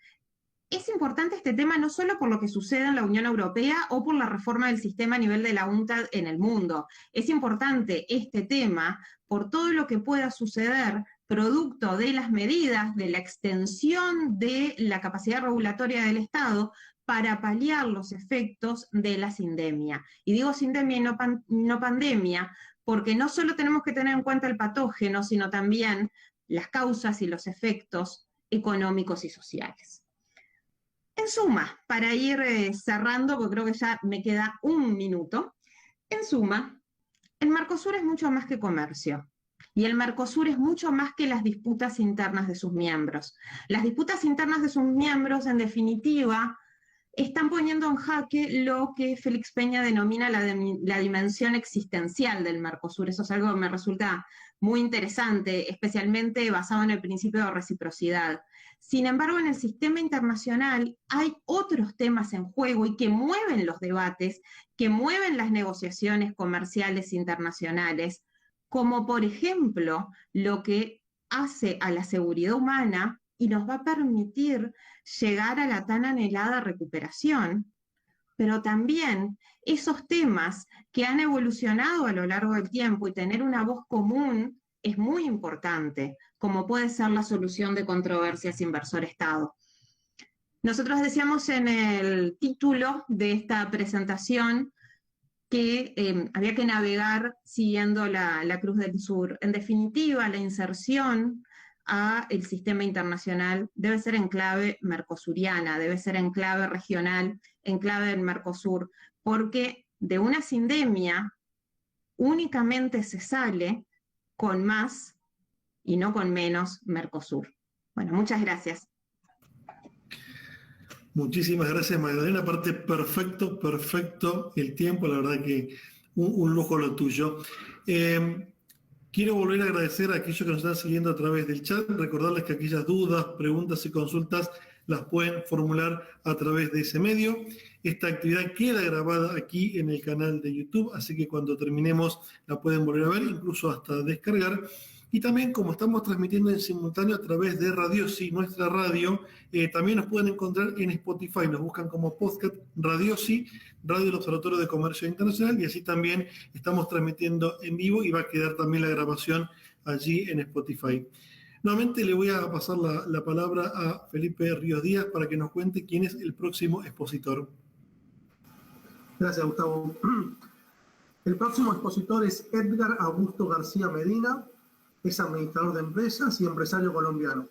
Es importante este tema no solo por lo que sucede en la Unión Europea o por la reforma del sistema a nivel de la UNCTAD en el mundo. Es importante este tema por todo lo que pueda suceder producto de las medidas de la extensión de la capacidad regulatoria del Estado para paliar los efectos de la sindemia. Y digo sindemia y no pandemia, porque no solo tenemos que tener en cuenta el patógeno, sino también las causas y los efectos económicos y sociales. En suma, para ir cerrando, porque creo que ya me queda un minuto, en suma, el Mercosur es mucho más que comercio. Y el Mercosur es mucho más que las disputas internas de sus miembros. Las disputas internas de sus miembros, en definitiva, están poniendo en jaque lo que Félix Peña denomina la dimensión existencial del Mercosur. Eso es algo que me resulta muy interesante, especialmente basado en el principio de reciprocidad. Sin embargo, en el sistema internacional hay otros temas en juego y que mueven los debates, que mueven las negociaciones comerciales internacionales, como por ejemplo lo que hace a la seguridad humana y nos va a permitir llegar a la tan anhelada recuperación, pero también esos temas que han evolucionado a lo largo del tiempo y tener una voz común es muy importante, como puede ser la solución de controversias inversor-Estado. Nosotros decíamos en el título de esta presentación que había que navegar siguiendo la Cruz del Sur. En definitiva, la inserción a el sistema internacional debe ser en clave mercosuriana, debe ser en clave regional, en clave del Mercosur, porque de una sindemia únicamente se sale con más y no con menos Mercosur. Bueno, muchas gracias. Muchísimas gracias, Magdalena. Aparte, perfecto el tiempo. La verdad que un lujo lo tuyo. Quiero volver a agradecer a aquellos que nos están siguiendo a través del chat. Recordarles que aquellas dudas, preguntas y consultas las pueden formular a través de ese medio. Esta actividad queda grabada aquí en el canal de YouTube, así que cuando terminemos la pueden volver a ver, incluso hasta descargar. Y también, como estamos transmitiendo en simultáneo a través de Radiosi, nuestra radio, también nos pueden encontrar en Spotify. Nos buscan como podcast Radiosi, Radio del Observatorio de Comercio Internacional, y así también estamos transmitiendo en vivo y va a quedar también la grabación allí en Spotify. Nuevamente le voy a pasar la palabra a Felipe Ríos Díaz para que nos cuente quién es el próximo expositor. Gracias, Gustavo. El próximo expositor es Edgar Augusto García Medina. Es administrador de empresas y empresario colombiano,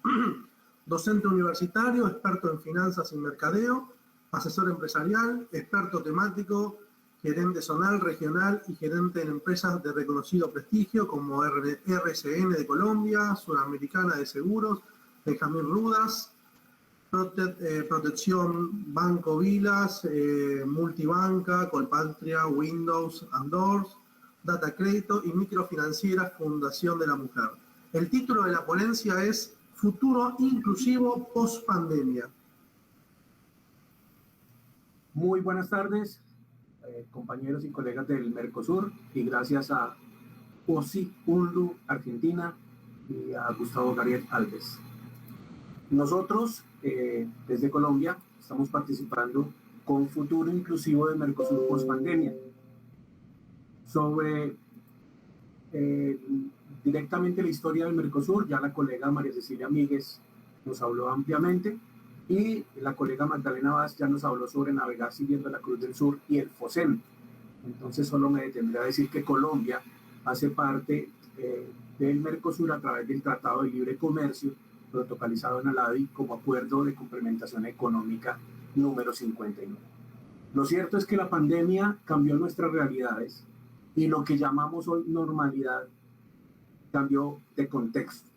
docente universitario, experto en finanzas y mercadeo, asesor empresarial, experto temático, gerente zonal, regional y gerente en empresas de reconocido prestigio como RCN de Colombia, Suramericana de Seguros, Benjamín Rudas, Protección Banco Vilas, Multibanca, Colpatria, Windows and Doors, Data Crédito y Microfinanciera Fundación de la Mujer. El título de la ponencia es Futuro Inclusivo Post-Pandemia. Muy buenas tardes, compañeros y colegas del Mercosur, y gracias a OSI UNLU Argentina y a Gustavo Gabriel Alves. Nosotros, desde Colombia, estamos participando con Futuro Inclusivo de Mercosur Post-Pandemia. Sobre directamente la historia del Mercosur, ya la colega María Cecilia Míguez nos habló ampliamente, y la colega Magdalena Vaz ya nos habló sobre navegar siguiendo la Cruz del Sur y el FOSEM. Entonces solo me detendré a decir que Colombia hace parte del Mercosur a través del Tratado de Libre Comercio protocolizado en Aladi como acuerdo de complementación económica número 59. Lo cierto es que la pandemia cambió nuestras realidades y lo que llamamos hoy normalidad cambió de contexto.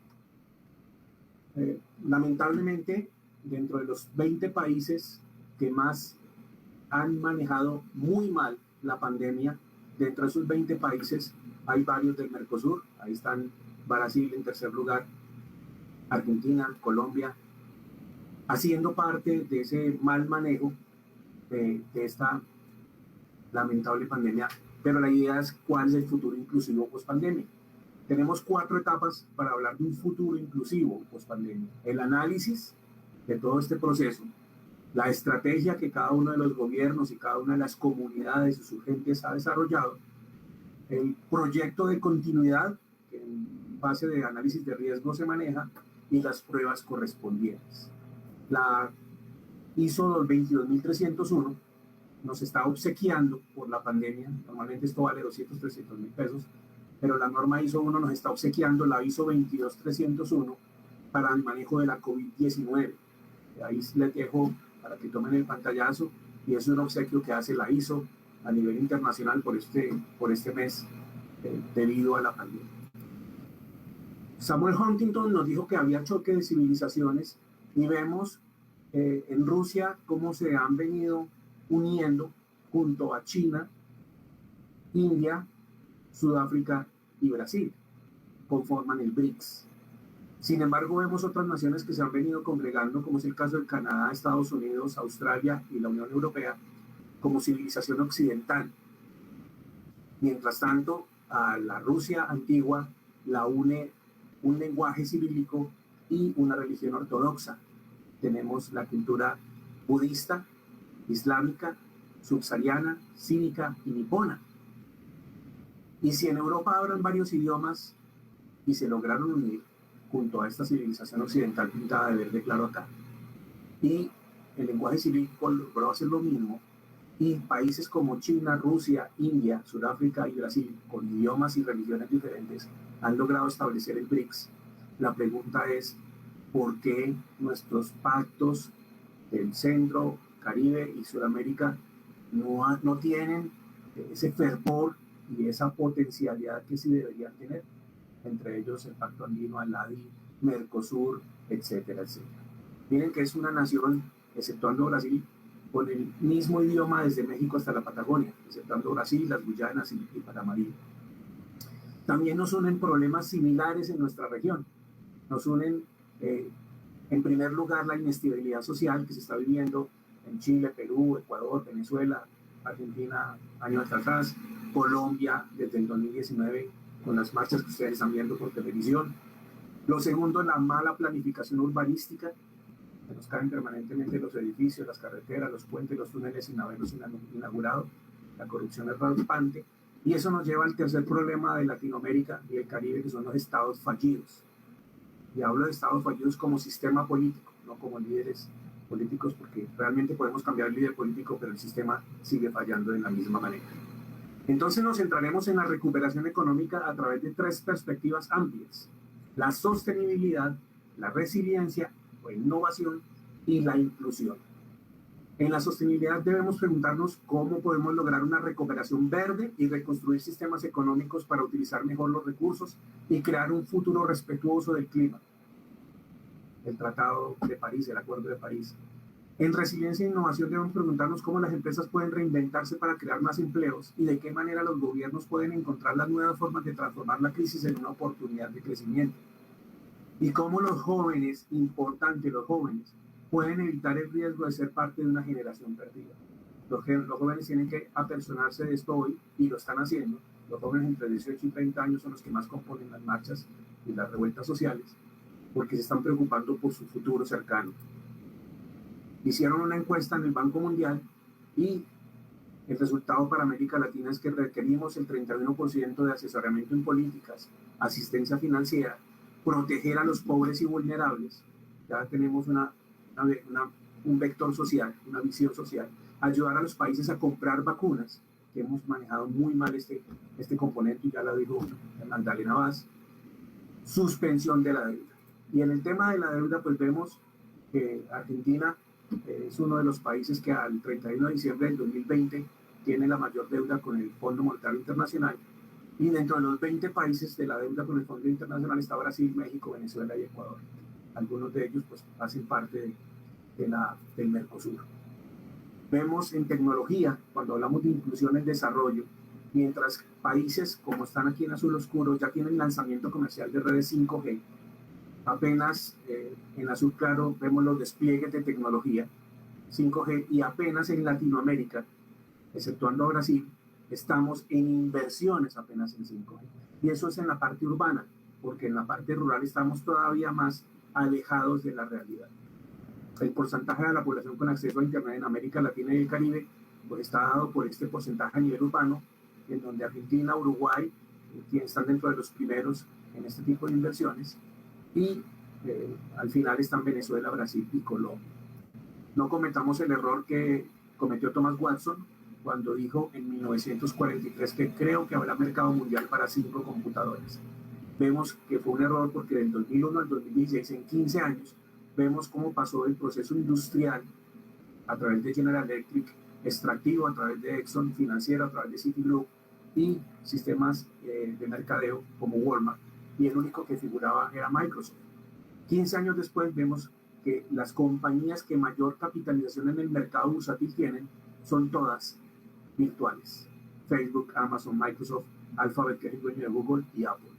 Lamentablemente, dentro de los 20 países que más han manejado muy mal la pandemia, dentro de esos 20 países hay varios del Mercosur. Ahí están Brasil en tercer lugar, Argentina, Colombia, haciendo parte de ese mal manejo de esta lamentable pandemia. Pero la idea es cuál es el futuro inclusivo post-pandemia. Tenemos 4 etapas para hablar de un futuro inclusivo post-pandemia. El análisis de todo este proceso, la estrategia que cada uno de los gobiernos y cada una de las comunidades y sus gentes ha desarrollado, el proyecto de continuidad que en base de análisis de riesgo se maneja, y las pruebas correspondientes. La ISO 22301 nos está obsequiando por la pandemia, normalmente esto vale 200, 300 mil pesos, pero la norma ISO 1 nos está obsequiando la ISO 22301 para el manejo de la COVID-19. Ahí les dejo para que tomen el pantallazo, y es un obsequio que hace la ISO a nivel internacional por este mes debido a la pandemia. Samuel Huntington nos dijo que había choque de civilizaciones, y vemos en Rusia cómo se han venido uniendo junto a China, India, Sudáfrica y Brasil, conforman el BRICS. Sin embargo, vemos otras naciones que se han venido congregando, como es el caso de Canadá, Estados Unidos, Australia y la Unión Europea, como civilización occidental. Mientras tanto, a la Rusia antigua la une un lenguaje cirílico y una religión ortodoxa. Tenemos la cultura budista, islámica, subsahariana, cínica y nipona. Y si en Europa hablan varios idiomas y se lograron unir junto a esta civilización occidental pintada de verde claro acá, y el lenguaje cirílico logró hacer lo mismo, y países como China, Rusia, India, Sudáfrica y Brasil, con idiomas y religiones diferentes, han logrado establecer el BRICS. La pregunta es, ¿por qué nuestros pactos del Centro, Caribe y Sudamérica no tienen ese fervor y esa potencialidad que sí deberían tener? Entre ellos el Pacto Andino, ALADI, Mercosur, etcétera, etcétera. Miren que es una nación, exceptuando Brasil, con el mismo idioma desde México hasta la Patagonia, exceptuando Brasil, las Guyanas y Panamá. También nos unen problemas similares en nuestra región. Nos unen, en primer lugar, la inestabilidad social que se está viviendo en Chile, Perú, Ecuador, Venezuela, Argentina, años atrás, Colombia desde el 2019, con las marchas que ustedes están viendo por televisión. Lo segundo, la mala planificación urbanística, que nos caen permanentemente los edificios, las carreteras, los puentes, los túneles sin haberlos inaugurado. La corrupción es rampante. Y eso nos lleva al tercer problema de Latinoamérica y el Caribe, que son los estados fallidos. Y hablo de estados fallidos como sistema político, no como líderes políticos, porque realmente podemos cambiar el líder político, pero el sistema sigue fallando de la misma manera. Entonces nos centraremos en la recuperación económica a través de tres perspectivas amplias: la sostenibilidad, la resiliencia o innovación y la inclusión. En la sostenibilidad debemos preguntarnos cómo podemos lograr una recuperación verde y reconstruir sistemas económicos para utilizar mejor los recursos y crear un futuro respetuoso del clima. El Tratado de París, el Acuerdo de París. En resiliencia e innovación debemos preguntarnos cómo las empresas pueden reinventarse para crear más empleos y de qué manera los gobiernos pueden encontrar las nuevas formas de transformar la crisis en una oportunidad de crecimiento. Y cómo los jóvenes, importante los jóvenes, pueden evitar el riesgo de ser parte de una generación perdida. Los jóvenes tienen que apersonarse de esto hoy y lo están haciendo. Los jóvenes entre 18 y 30 años son los que más componen las marchas y las revueltas sociales, porque se están preocupando por su futuro cercano. Hicieron una encuesta en el Banco Mundial y el resultado para América Latina es que requerimos el 31% de asesoramiento en políticas, asistencia financiera, proteger a los pobres y vulnerables. Ya tenemos un vector social, una visión social, ayudar a los países a comprar vacunas, que hemos manejado muy mal este componente, y ya lo dijo Magdalena Vaz, suspensión de la deuda. Y en el tema de la deuda, pues vemos que Argentina es uno de los países que al 31 de diciembre del 2020 tiene la mayor deuda con el Fondo Monetario Internacional, y dentro de los 20 países de la deuda con el Fondo Internacional está Brasil, México, Venezuela y Ecuador. Algunos de ellos pues hacen parte del Mercosur. Vemos en tecnología, cuando hablamos de inclusión en desarrollo, mientras países como están aquí en azul oscuro ya tienen lanzamiento comercial de redes 5G, apenas en azul claro vemos los despliegues de tecnología 5G, y apenas en Latinoamérica, exceptuando Brasil, estamos en inversiones apenas en 5G. Y eso es en la parte urbana, porque en la parte rural estamos todavía más alejados de la realidad. El porcentaje de la población con acceso a Internet en América Latina y el Caribe pues está dado por este porcentaje a nivel urbano, en donde Argentina, Uruguay están dentro de los primeros en este tipo de inversiones, y al final están Venezuela, Brasil y Colombia. No cometamos el error que cometió Thomas Watson cuando dijo en 1943 que creo que habrá mercado mundial para 5 computadores. Vemos que fue un error porque del 2001 al 2016, en 15 años, vemos cómo pasó el proceso industrial a través de General Electric, extractivo a través de Exxon, financiero a través de Citigroup y sistemas de mercadeo como Walmart, y el único que figuraba era Microsoft. 15 años después vemos que las compañías que mayor capitalización en el mercado bursátil tienen son todas virtuales. Facebook, Amazon, Microsoft, Alphabet, que es el dueño de Google, y Apple.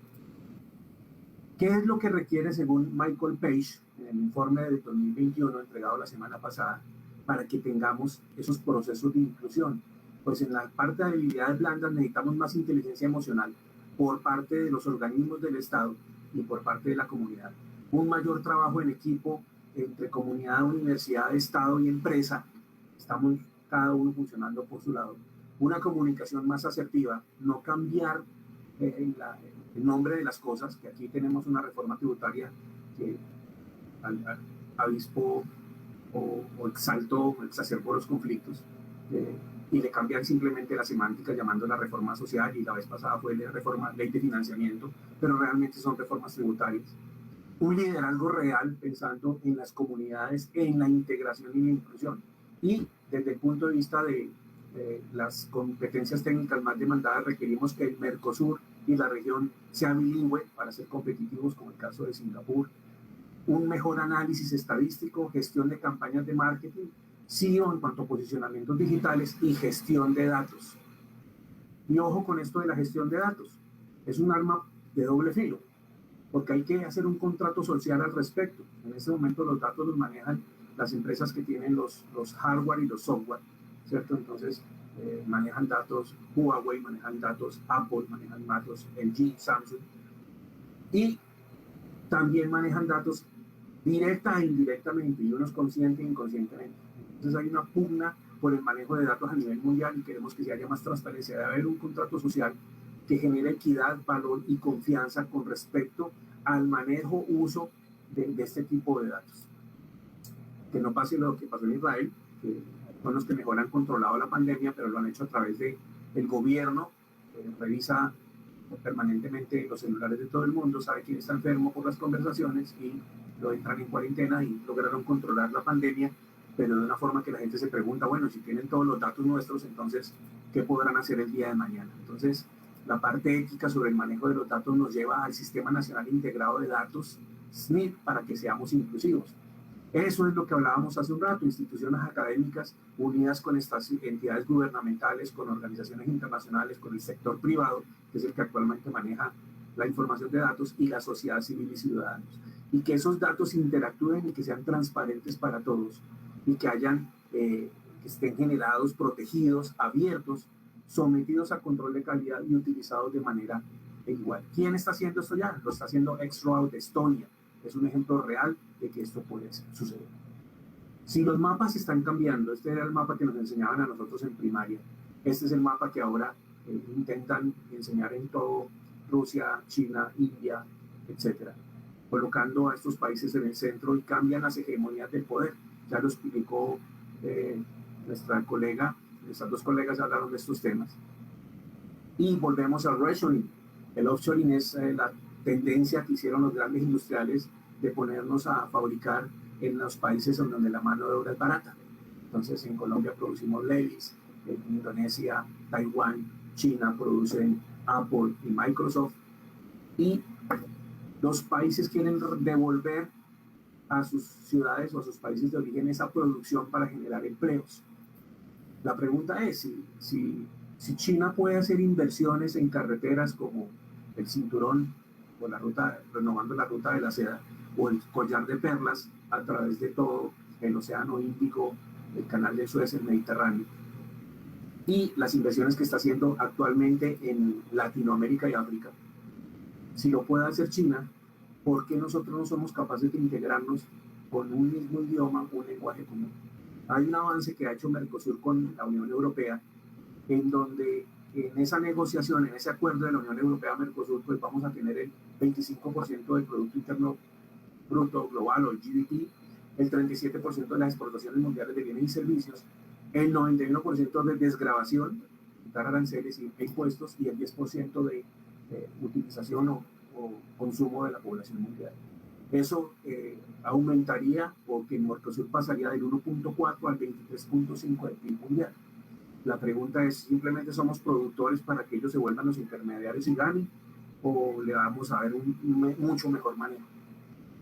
¿Qué es lo que requiere, según Michael Page, en el informe del 2021 entregado la semana pasada, para que tengamos esos procesos de inclusión? Pues en la parte de habilidades blandas necesitamos más inteligencia emocional por parte de los organismos del Estado y por parte de la comunidad. Un mayor trabajo en equipo entre comunidad, universidad, Estado y empresa. Estamos cada uno funcionando por su lado. Una comunicación más asertiva, no cambiar el nombre de las cosas, que aquí tenemos una reforma tributaria que avispó o exaltó, exacerbó los conflictos, y le cambian simplemente la semántica llamándola reforma social, y la vez pasada fue la reforma ley de financiamiento, pero realmente son reformas tributarias. Un liderazgo real pensando en las comunidades, en la integración y la inclusión. Y desde el punto de vista de las competencias técnicas más demandadas, requerimos que el Mercosur y la región sean bilingüe para ser competitivos, como el caso de Singapur. Un mejor análisis estadístico, gestión de campañas de marketing, SEO en cuanto a posicionamientos digitales y gestión de datos. Y ojo con esto de la gestión de datos. Es un arma de doble filo, porque hay que hacer un contrato social al respecto. En este momento los datos los manejan las empresas que tienen los hardware y los software, ¿cierto? Entonces manejan datos Huawei, manejan datos Apple, manejan datos LG, Samsung, y también manejan datos directa e indirectamente, y unos consciente e inconscientemente. Entonces hay una pugna por el manejo de datos a nivel mundial y queremos que se haya más transparencia, de haber un contrato social que genere equidad, valor y confianza con respecto al manejo, uso de este tipo de datos. Que no pase lo que pasó en Israel, que son los que mejor han controlado la pandemia, pero lo han hecho a través del gobierno, revisa permanentemente los celulares de todo el mundo, sabe quién está enfermo por las conversaciones y lo entran en cuarentena y lograron controlar la pandemia, pero de una forma que la gente se pregunta, bueno, si tienen todos los datos nuestros, entonces, ¿qué podrán hacer el día de mañana? Entonces, la parte ética sobre el manejo de los datos nos lleva al Sistema Nacional Integrado de Datos, SNID, para que seamos inclusivos. Eso es lo que hablábamos hace un rato, instituciones académicas unidas con estas entidades gubernamentales, con organizaciones internacionales, con el sector privado, que es el que actualmente maneja la información de datos, y la sociedad civil y ciudadanos. Y que esos datos interactúen y que sean transparentes para todos, y que que estén generados, protegidos, abiertos, sometidos a control de calidad y utilizados de manera igual. ¿Quién está haciendo esto ya? Lo está haciendo X-Road de Estonia. Es un ejemplo real de que esto puede suceder. Si los mapas están cambiando, este era el mapa que nos enseñaban a nosotros en primaria, este es el mapa que ahora intentan enseñar en todo Rusia, China, India, etcétera, colocando a estos países en el centro y cambian las hegemonías del poder. Ya lo explicó nuestra colega, nuestras dos colegas hablaron de estos temas. Y volvemos al reshoring. El offshoring es la tendencia que hicieron los grandes industriales de ponernos a fabricar en los países donde la mano de obra es barata. Entonces en Colombia producimos Levi's, en Indonesia, Taiwán, China producen Apple y Microsoft, y los países quieren devolver a sus ciudades o a sus países de origen esa producción para generar empleos. La pregunta es si China puede hacer inversiones en carreteras como el cinturón o la ruta, renovando la ruta de la seda, o el collar de perlas a través de todo el océano Índico, el canal de Suez, el Mediterráneo, y las inversiones que está haciendo actualmente en Latinoamérica y África. Si lo puede hacer China, ¿por qué nosotros no somos capaces de integrarnos con un mismo idioma, un lenguaje común? Hay un avance que ha hecho Mercosur con la Unión Europea, en donde en esa negociación, en ese acuerdo de la Unión Europea-Mercosur, pues vamos a tener el 25% del Producto Interno Bruto Global, o el GDP, el 37% de las exportaciones mundiales de bienes y servicios, el 91% de desgravación, quitar aranceles y impuestos, y el 10% de utilización o consumo de la población mundial. Eso aumentaría, porque el Mercosur pasaría del 1.4 al 23.5 del PIB mundial. La pregunta es, ¿simplemente somos productores para que ellos se vuelvan los intermediarios y ganen? ¿O le vamos a ver un mucho mejor manejo?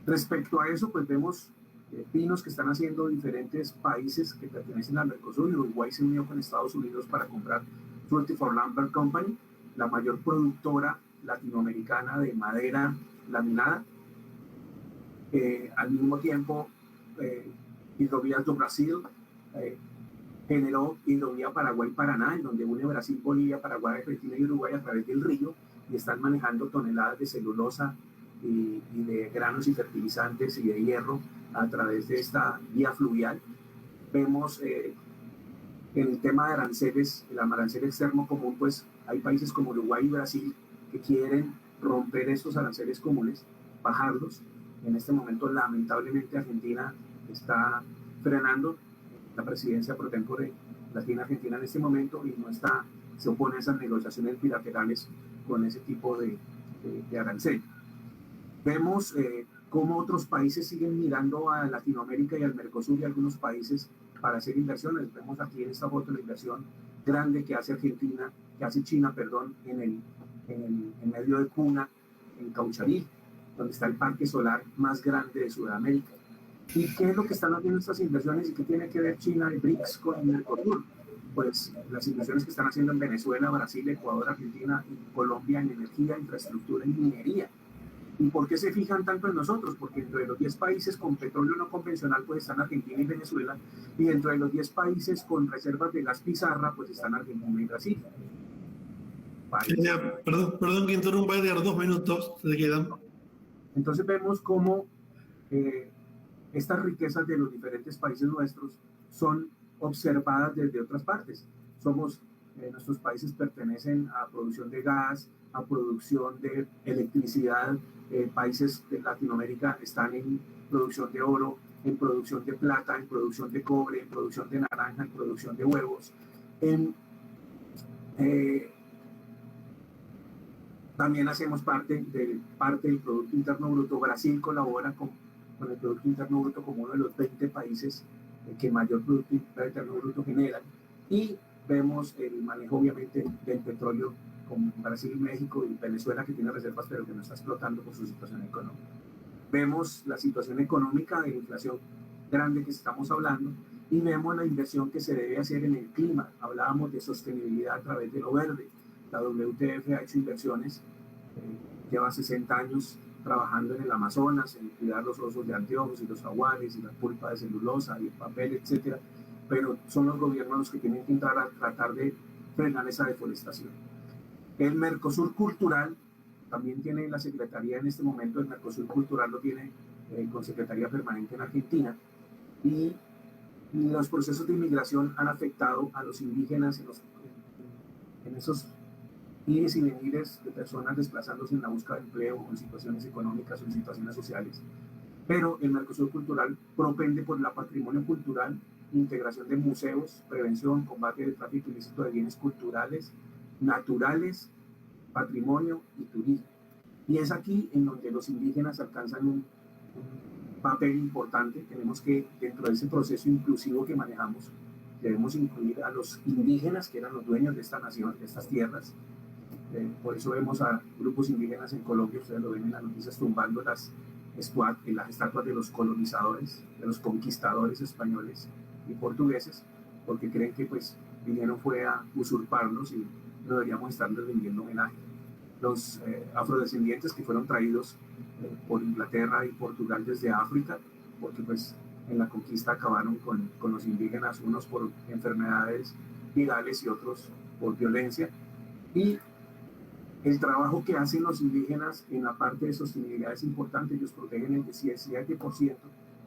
Respecto a eso, pues vemos pinos que están haciendo diferentes países que pertenecen al Mercosur. Uruguay se unió con Estados Unidos para comprar Fruity for Lumber Company, la mayor productora latinoamericana de madera laminada. Al mismo tiempo, Hidrovías do Brasil generó Hidrovía Paraguay-Paraná, en donde une Brasil, Bolivia, Paraguay, Argentina y Uruguay a través del río, y están manejando toneladas de celulosa y de granos y fertilizantes y de hierro a través de esta vía fluvial. Vemos en el tema de aranceles, el arancel externo común, pues hay países como Uruguay y Brasil que quieren romper estos aranceles comunes, bajarlos. En este momento, lamentablemente, Argentina está frenando la presidencia pro tempore latina argentina en este momento y se opone a esas negociaciones bilaterales con ese tipo de arancel. Vemos cómo otros países siguen mirando a Latinoamérica y al Mercosur y a algunos países para hacer inversiones. Vemos aquí en esta foto la inversión grande que hace China, en medio de Puna, en Caucharí, donde está el parque solar más grande de Sudamérica. ¿Y qué es lo que están haciendo estas inversiones y qué tiene que ver China y BRICS con el Mercosur? Pues las inversiones que están haciendo en Venezuela, Brasil, Ecuador, Argentina y Colombia en energía, infraestructura y minería. ¿Y por qué se fijan tanto en nosotros? Porque dentro de los 10 países con petróleo no convencional pues están Argentina y Venezuela, y dentro de los 10 países con reservas de gas pizarra pues están Argentina y Brasil. Perdón que interrumpa, Edgar, 2 minutos te quedan. Entonces vemos cómo estas riquezas de los diferentes países nuestros son observadas desde otras partes. Nuestros países pertenecen a producción de gas, a producción de electricidad. Países de Latinoamérica están en producción de oro, en producción de plata, en producción de cobre, en producción de naranja, en producción de huevos. También hacemos parte del Producto Interno Bruto. Brasil colabora con el Producto Interno Bruto como uno de los 20 países que mayor Producto Interno Bruto generan. Y vemos el manejo, obviamente, del petróleo con Brasil, México y Venezuela, que tiene reservas pero que no está explotando por su situación económica. Vemos la situación económica de la inflación grande que estamos hablando y vemos la inversión que se debe hacer en el clima. Hablábamos de sostenibilidad a través de lo verde. La WTF ha hecho inversiones, lleva 60 años trabajando en el Amazonas, en cuidar los osos de anteojos y los jaguares y la pulpa de celulosa y el papel, etcétera, pero son los gobiernos los que tienen que entrar a tratar de frenar esa deforestación. El Mercosur Cultural también tiene la Secretaría en este momento, el Mercosur Cultural lo tiene con Secretaría Permanente en Argentina, y los procesos de inmigración han afectado a los indígenas en esos miles y miles de personas desplazándose en la búsqueda de empleo o en situaciones económicas o en situaciones sociales. Pero el Mercosur Cultural propende por la patrimonio cultural, integración de museos, prevención, combate del tráfico ilícito de bienes culturales, naturales, patrimonio y turismo. Y es aquí en donde los indígenas alcanzan un papel importante. Tenemos que, dentro de ese proceso inclusivo que manejamos, debemos incluir a los indígenas, que eran los dueños de esta nación, de estas tierras. Por eso vemos a grupos indígenas en Colombia, ustedes lo ven en las noticias, tumbando las estatuas de los colonizadores, de los conquistadores españoles y portugueses, porque creen que pues vinieron fue a usurparlos y no deberíamos estarles rindiendo homenaje. Los afrodescendientes que fueron traídos por Inglaterra y Portugal desde África, porque pues en la conquista acabaron con los indígenas, unos por enfermedades virales y otros por violencia. Y el trabajo que hacen los indígenas en la parte de sostenibilidad es importante. Ellos protegen el 17%,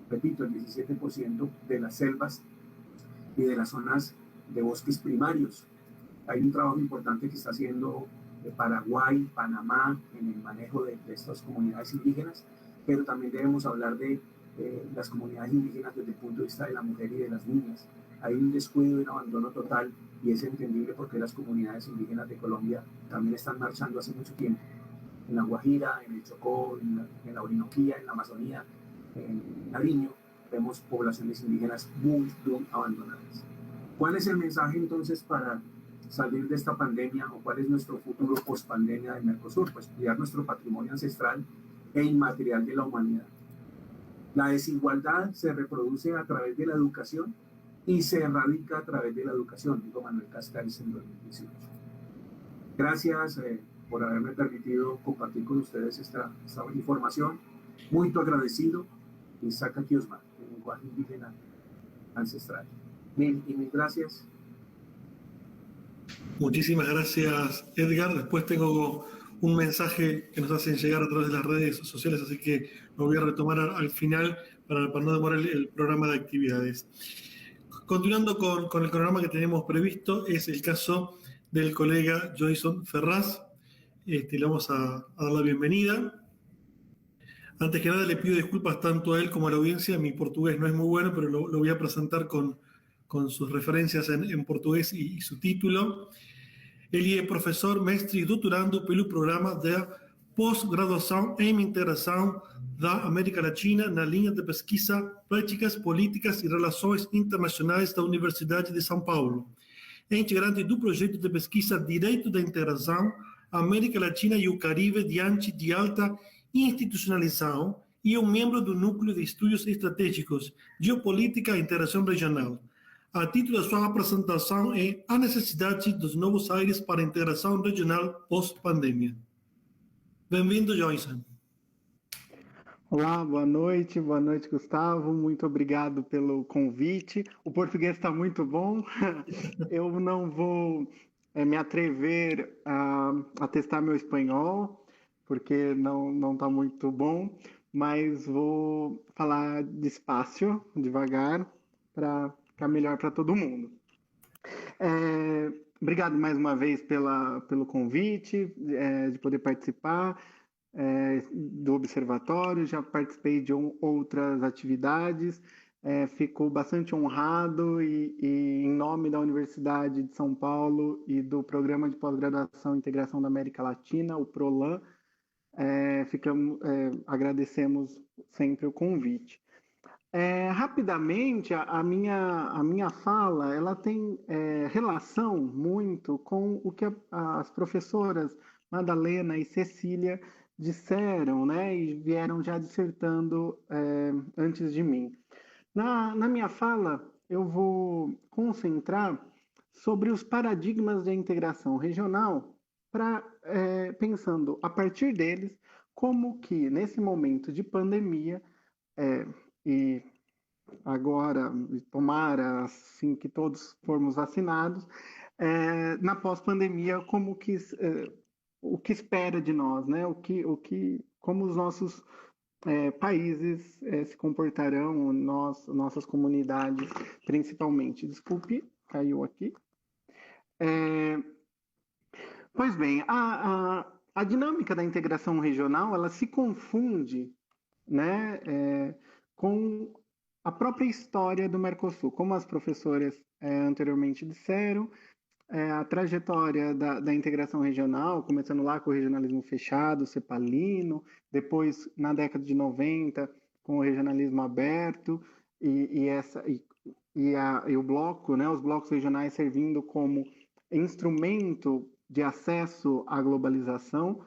repito, el 17% de las selvas y de las zonas de bosques primarios. Hay un trabajo importante que está haciendo Paraguay, Panamá en el manejo de estas comunidades indígenas, pero también debemos hablar de las comunidades indígenas desde el punto de vista de la mujer y de las niñas. Hay un descuido y un abandono total, y es entendible porque las comunidades indígenas de Colombia también están marchando hace mucho tiempo. En La Guajira, en el Chocó, en la Orinoquía, en la Amazonía, en Nariño, vemos poblaciones indígenas muy abandonadas. ¿Cuál es el mensaje entonces para salir de esta pandemia, o cuál es nuestro futuro post-pandemia de Mercosur? Pues cuidar nuestro patrimonio ancestral e inmaterial de la humanidad. La desigualdad se reproduce a través de la educación y se erradica a través de la educación, dijo Manuel Castells en 2018. Gracias por haberme permitido compartir con ustedes esta información. Muy agradecido. Y saca Kiosma, en lenguaje indígena ancestral. Mil gracias. Muchísimas gracias, Edgar. Después tengo un mensaje que nos hacen llegar a través de las redes sociales, así que lo voy a retomar al final para no demorar el programa de actividades. Continuando con el programa que tenemos previsto, es el caso del colega Joyson Ferraz. Le vamos a dar la bienvenida. Antes que nada le pido disculpas tanto a él como a la audiencia. Mi portugués no es muy bueno, pero lo voy a presentar con sus referencias en portugués y su título. Ele é professor, mestre e doutorando pelo programa de pós-graduação em integração da América Latina na linha de pesquisa Práticas, Políticas e Relações Internacionais da Universidade de São Paulo. É integrante do projeto de pesquisa Direito da Integração, América Latina e o Caribe diante de alta institucionalização e é um membro do Núcleo de Estudos Estratégicos, Geopolítica e Interação Regional. A título da sua apresentação é a necessidade dos novos aires para a integração regional pós-pandemia. Bem-vindo, Joyson. Olá, boa noite, Gustavo. Muito obrigado pelo convite. O português está muito bom. Eu não vou me atrever a testar meu espanhol, porque não está muito bom, mas vou falar despacio, devagar, para ficar melhor para todo mundo. Obrigado mais uma vez pelo convite, de poder participar do Observatório. Já participei de outras atividades, fico bastante honrado e em nome da Universidade de São Paulo e do Programa de Pós-Graduação e Integração da América Latina, o PROLAN, agradecemos sempre o convite. Rapidamente, a minha fala ela tem relação muito com o que as professoras Madalena e Cecília disseram, né, e vieram já dissertando antes de mim. Na minha fala, eu vou concentrar sobre os paradigmas da integração regional, pensando a partir deles como que, nesse momento de pandemia, e agora, tomara, assim que todos formos vacinados, na pós-pandemia, como que o que espera de nós, né? Como os nossos países se comportarão, nossas comunidades, principalmente. Desculpe, caiu aqui. Pois bem, a dinâmica da integração regional, ela se confunde, né, com a própria história do Mercosul. Como as professoras anteriormente disseram, a trajetória da integração regional, começando lá com o regionalismo fechado, cepalino, depois, na década de 90, com o regionalismo aberto, e o bloco, né, os blocos regionais servindo como instrumento de acesso à globalização.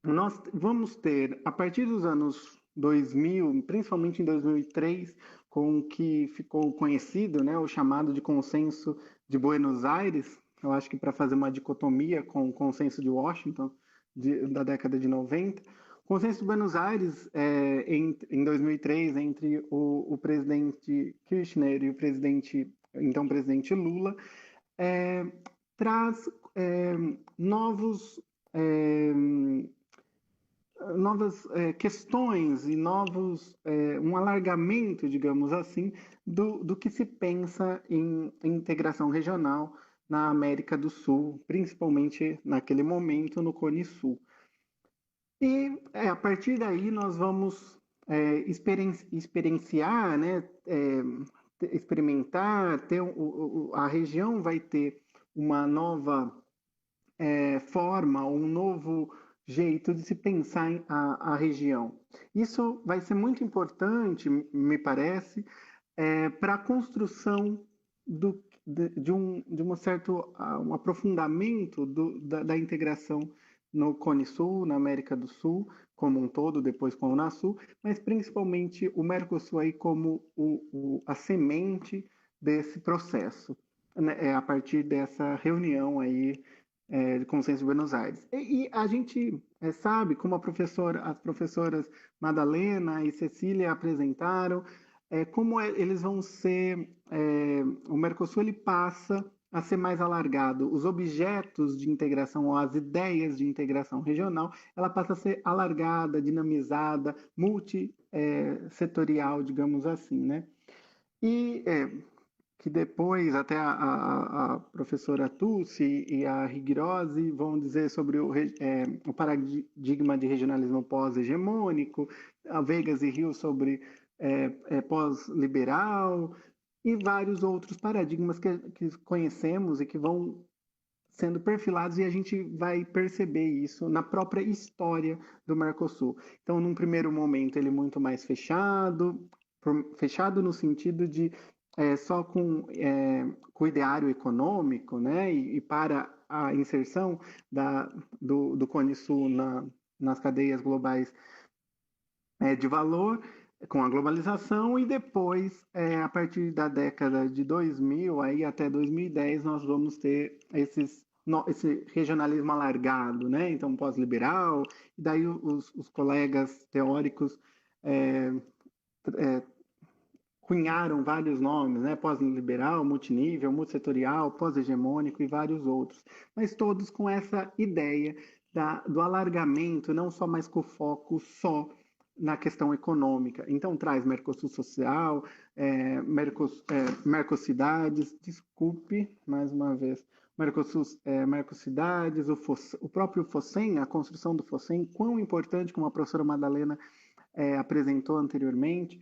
Nós vamos ter, a partir dos anos 2000, principalmente em 2003, com o que ficou conhecido, né, o chamado de Consenso de Buenos Aires, eu acho que para fazer uma dicotomia com o Consenso de Washington, da década de 90. O Consenso de Buenos Aires, em 2003, entre o presidente Kirchner e o então presidente Lula, traz novas questões e um alargamento, digamos assim, do que se pensa em integração regional na América do Sul, principalmente naquele momento no Cone Sul. E a partir daí nós vamos experienciar, né, experimentar, a região vai ter uma nova forma, um novo jeito de se pensar a região. Isso vai ser muito importante, me parece, para a construção de um certo um aprofundamento da integração no Cone Sul, na América do Sul, como um todo, depois com a Unasul, mas principalmente o Mercosul aí como a semente desse processo, né, a partir dessa reunião aí de Consenso de Buenos Aires. E a gente sabe, como as professoras Madalena e Cecília apresentaram, como eles vão ser, o Mercosul ele passa a ser mais alargado. Os objetos de integração, ou as ideias de integração regional, ela passa a ser alargada, dinamizada, multissetorial, digamos assim, né? E que depois até a professora Tulsi e a Rigrose vão dizer sobre o paradigma de regionalismo pós-hegemônico, a Vegas e Rio sobre pós-liberal e vários outros paradigmas que conhecemos e que vão sendo perfilados, e a gente vai perceber isso na própria história do Mercosul. Então, num primeiro momento, ele é muito mais fechado no sentido de só com o ideário econômico, né, e para a inserção do Cone Sul nas cadeias globais de valor, com a globalização, e depois, a partir da década de 2000 aí até 2010, nós vamos ter esse regionalismo alargado, né? Então, pós-liberal, e daí os colegas teóricos cunharam vários nomes, né? Pós-liberal, multinível, multissetorial, pós-hegemônico e vários outros, mas todos com essa ideia do alargamento, não só mais com foco só na questão econômica. Então, traz Mercosul Social, Mercocidades, desculpe, mais uma vez, Mercocidades, o próprio FOSEM, a construção do FOSEM, quão importante, como a professora Madalena apresentou anteriormente,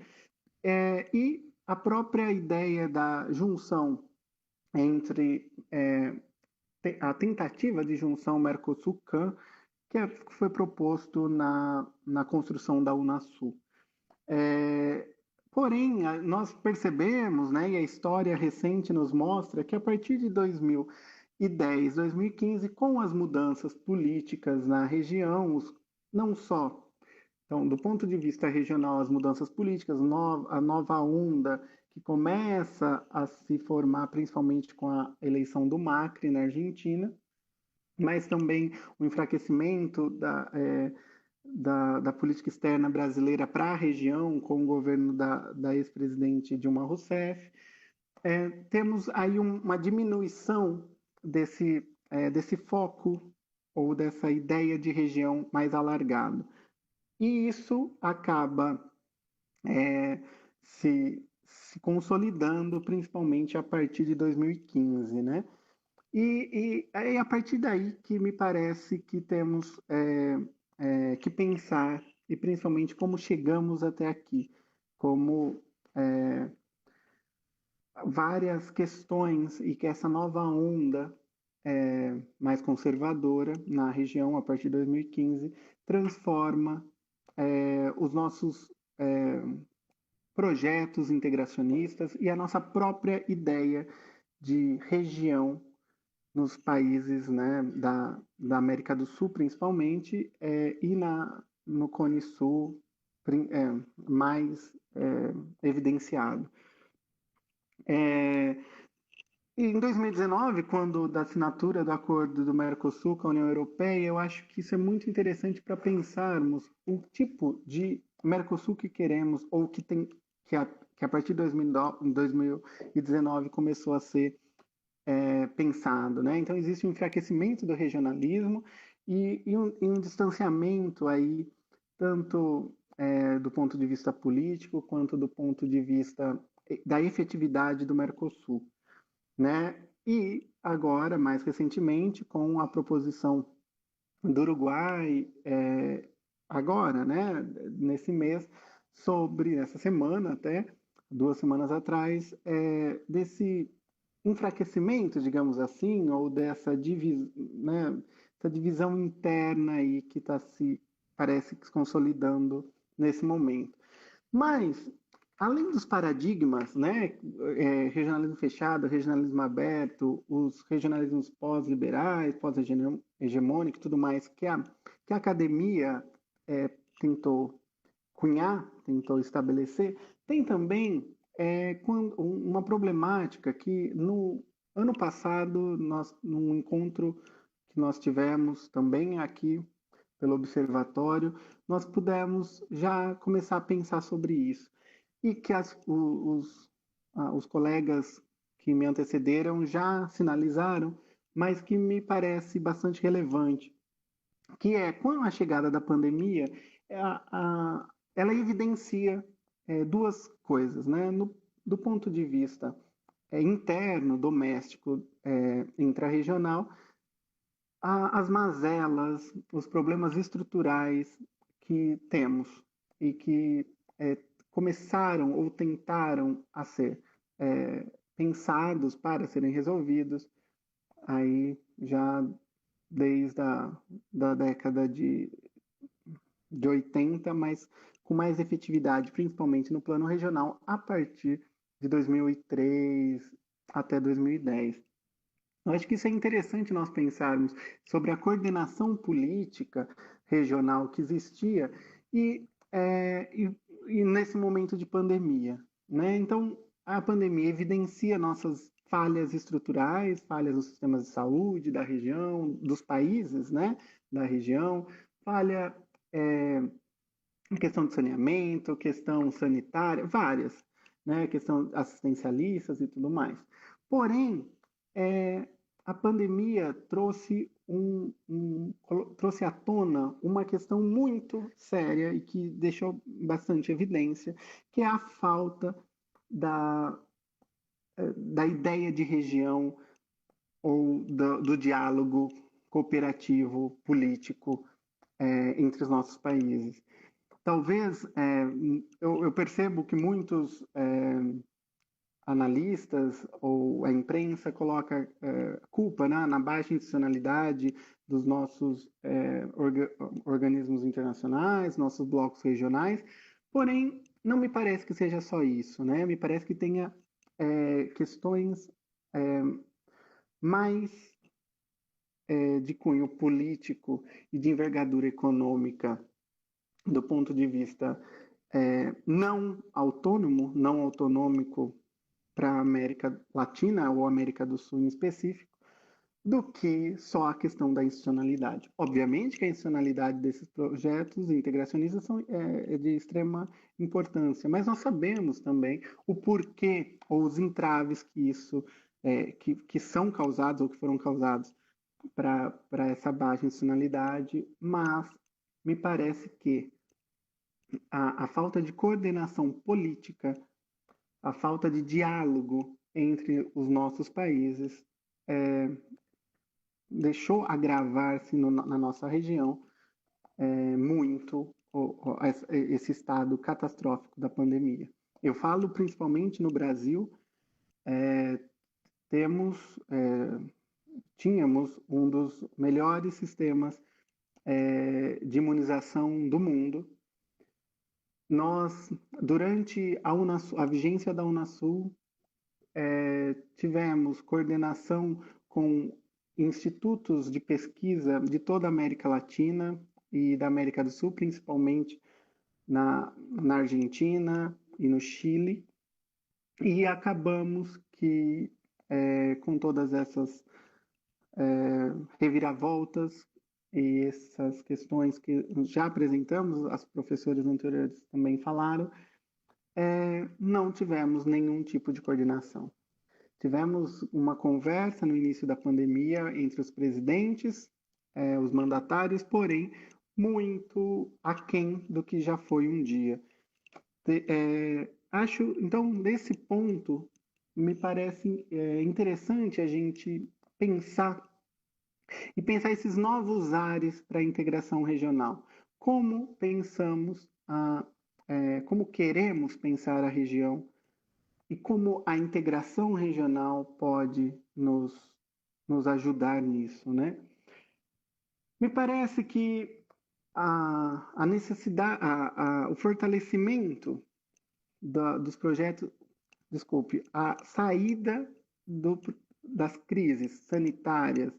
e a própria ideia da junção entre a tentativa de junção Mercosul-CAN, que foi proposto na construção da Unasul. Porém, nós percebemos, né, e a história recente nos mostra que a partir de 2010, 2015, com as mudanças políticas na região, não só, então, do ponto de vista regional, as mudanças políticas, a nova onda que começa a se formar principalmente com a eleição do Macri na Argentina, mas também o enfraquecimento da política externa brasileira para a região, com o governo da ex-presidente Dilma Rousseff. Temos aí uma diminuição desse foco ou dessa ideia de região mais alargado. E isso acaba se consolidando principalmente a partir de 2015, né? E é a partir daí que me parece que temos que pensar, e principalmente como chegamos até aqui, como várias questões, e que essa nova onda mais conservadora na região, a partir de 2015, transforma os nossos projetos integracionistas e a nossa própria ideia de região nos países, né, da América do Sul, principalmente, e no Cone Sul mais evidenciado. E em 2019, quando da assinatura do acordo do Mercosul com a União Europeia, eu acho que isso é muito interessante para pensarmos o tipo de Mercosul que queremos, ou que a partir de 2019 começou a ser pensado, né? Então existe um enfraquecimento do regionalismo e um distanciamento aí, tanto do ponto de vista político, quanto do ponto de vista da efetividade do Mercosul, né? E agora, mais recentemente, com a proposição do Uruguai, agora, né, nesse mês, sobre, essa semana até, 2 semanas atrás, desse enfraquecimento, digamos assim, ou dessa né, essa divisão interna aí que está parece que se consolidando nesse momento. Mas, além dos paradigmas, né, regionalismo fechado, regionalismo aberto, os regionalismos pós-liberais, pós-hegemônicos e tudo mais, que a academia tentou cunhar, tentou estabelecer, tem também uma problemática que no ano passado, num encontro que nós tivemos também aqui pelo observatório, nós pudemos já começar a pensar sobre isso. E que os colegas que me antecederam já sinalizaram, mas que me parece bastante relevante, que é, com a chegada da pandemia, ela evidencia duas coisas, né? Do ponto de vista interno, doméstico, intrarregional, as mazelas, os problemas estruturais que temos e que começaram ou tentaram a ser pensados para serem resolvidos aí já desde da década de 80, mas com mais efetividade, principalmente no plano regional, a partir de 2003 até 2010. Eu acho que isso é interessante nós pensarmos sobre a coordenação política regional que existia e, e nesse momento de pandemia, né? Então, a pandemia evidencia nossas falhas estruturais, falhas nos sistemas de saúde da região, dos países, né, da região, falha em questão de saneamento, questão sanitária, várias, né, questão assistencialistas e tudo mais. Porém, a pandemia trouxe trouxe à tona uma questão muito séria e que deixou bastante evidência, que é a falta da ideia de região ou do diálogo cooperativo político entre os nossos países. Talvez, eu percebo que muitos analistas ou a imprensa coloca culpa, né, na baixa institucionalidade dos nossos organismos internacionais, nossos blocos regionais, porém, não me parece que seja só isso, né? Me parece que tenha questões mais de cunho político e de envergadura econômica do ponto de vista não autônomo, não autonômico para a América Latina ou América do Sul em específico, do que só a questão da institucionalidade. Obviamente que a institucionalidade desses projetos integracionistas é de extrema importância, mas nós sabemos também o porquê ou os entraves que isso que são causados ou que foram causados para essa baixa institucionalidade, mas me parece que a falta de coordenação política, a falta de diálogo entre os nossos países deixou agravar-se na nossa região muito esse estado catastrófico da pandemia. Eu falo principalmente no Brasil, tínhamos um dos melhores sistemas de imunização do mundo. Nós, durante a vigência da Unasul, tivemos coordenação com institutos de pesquisa de toda a América Latina e da América do Sul, principalmente na Argentina e no Chile, e acabamos que, com todas essas reviravoltas e essas questões que já apresentamos, as professoras anteriores também falaram, não tivemos nenhum tipo de coordenação. Tivemos uma conversa no início da pandemia entre os presidentes, os mandatários, porém, muito aquém do que já foi um dia. Então, nesse ponto, me parece interessante a gente pensar esses novos ares para a integração regional. Como pensamos como queremos pensar a região e como a integração regional pode nos ajudar nisso, né? Me parece que a necessidade, o fortalecimento dos projetos, desculpe, a saída das crises sanitárias,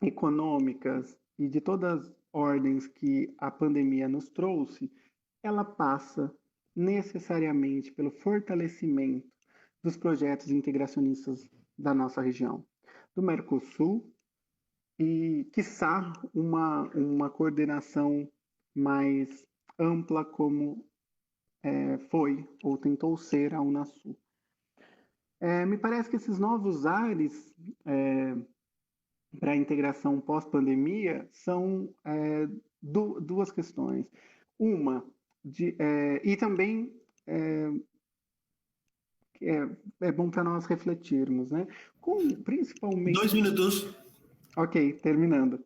econômicas e de todas as ordens que a pandemia nos trouxe, ela passa necessariamente pelo fortalecimento dos projetos integracionistas da nossa região, do Mercosul, e, quiçá, uma coordenação mais ampla como foi ou tentou ser a Unasul. Me parece que esses novos ares para a integração pós-pandemia são duas questões. Uma, e também é bom para nós refletirmos, né? Principalmente... 2 minutos. Ok, terminando.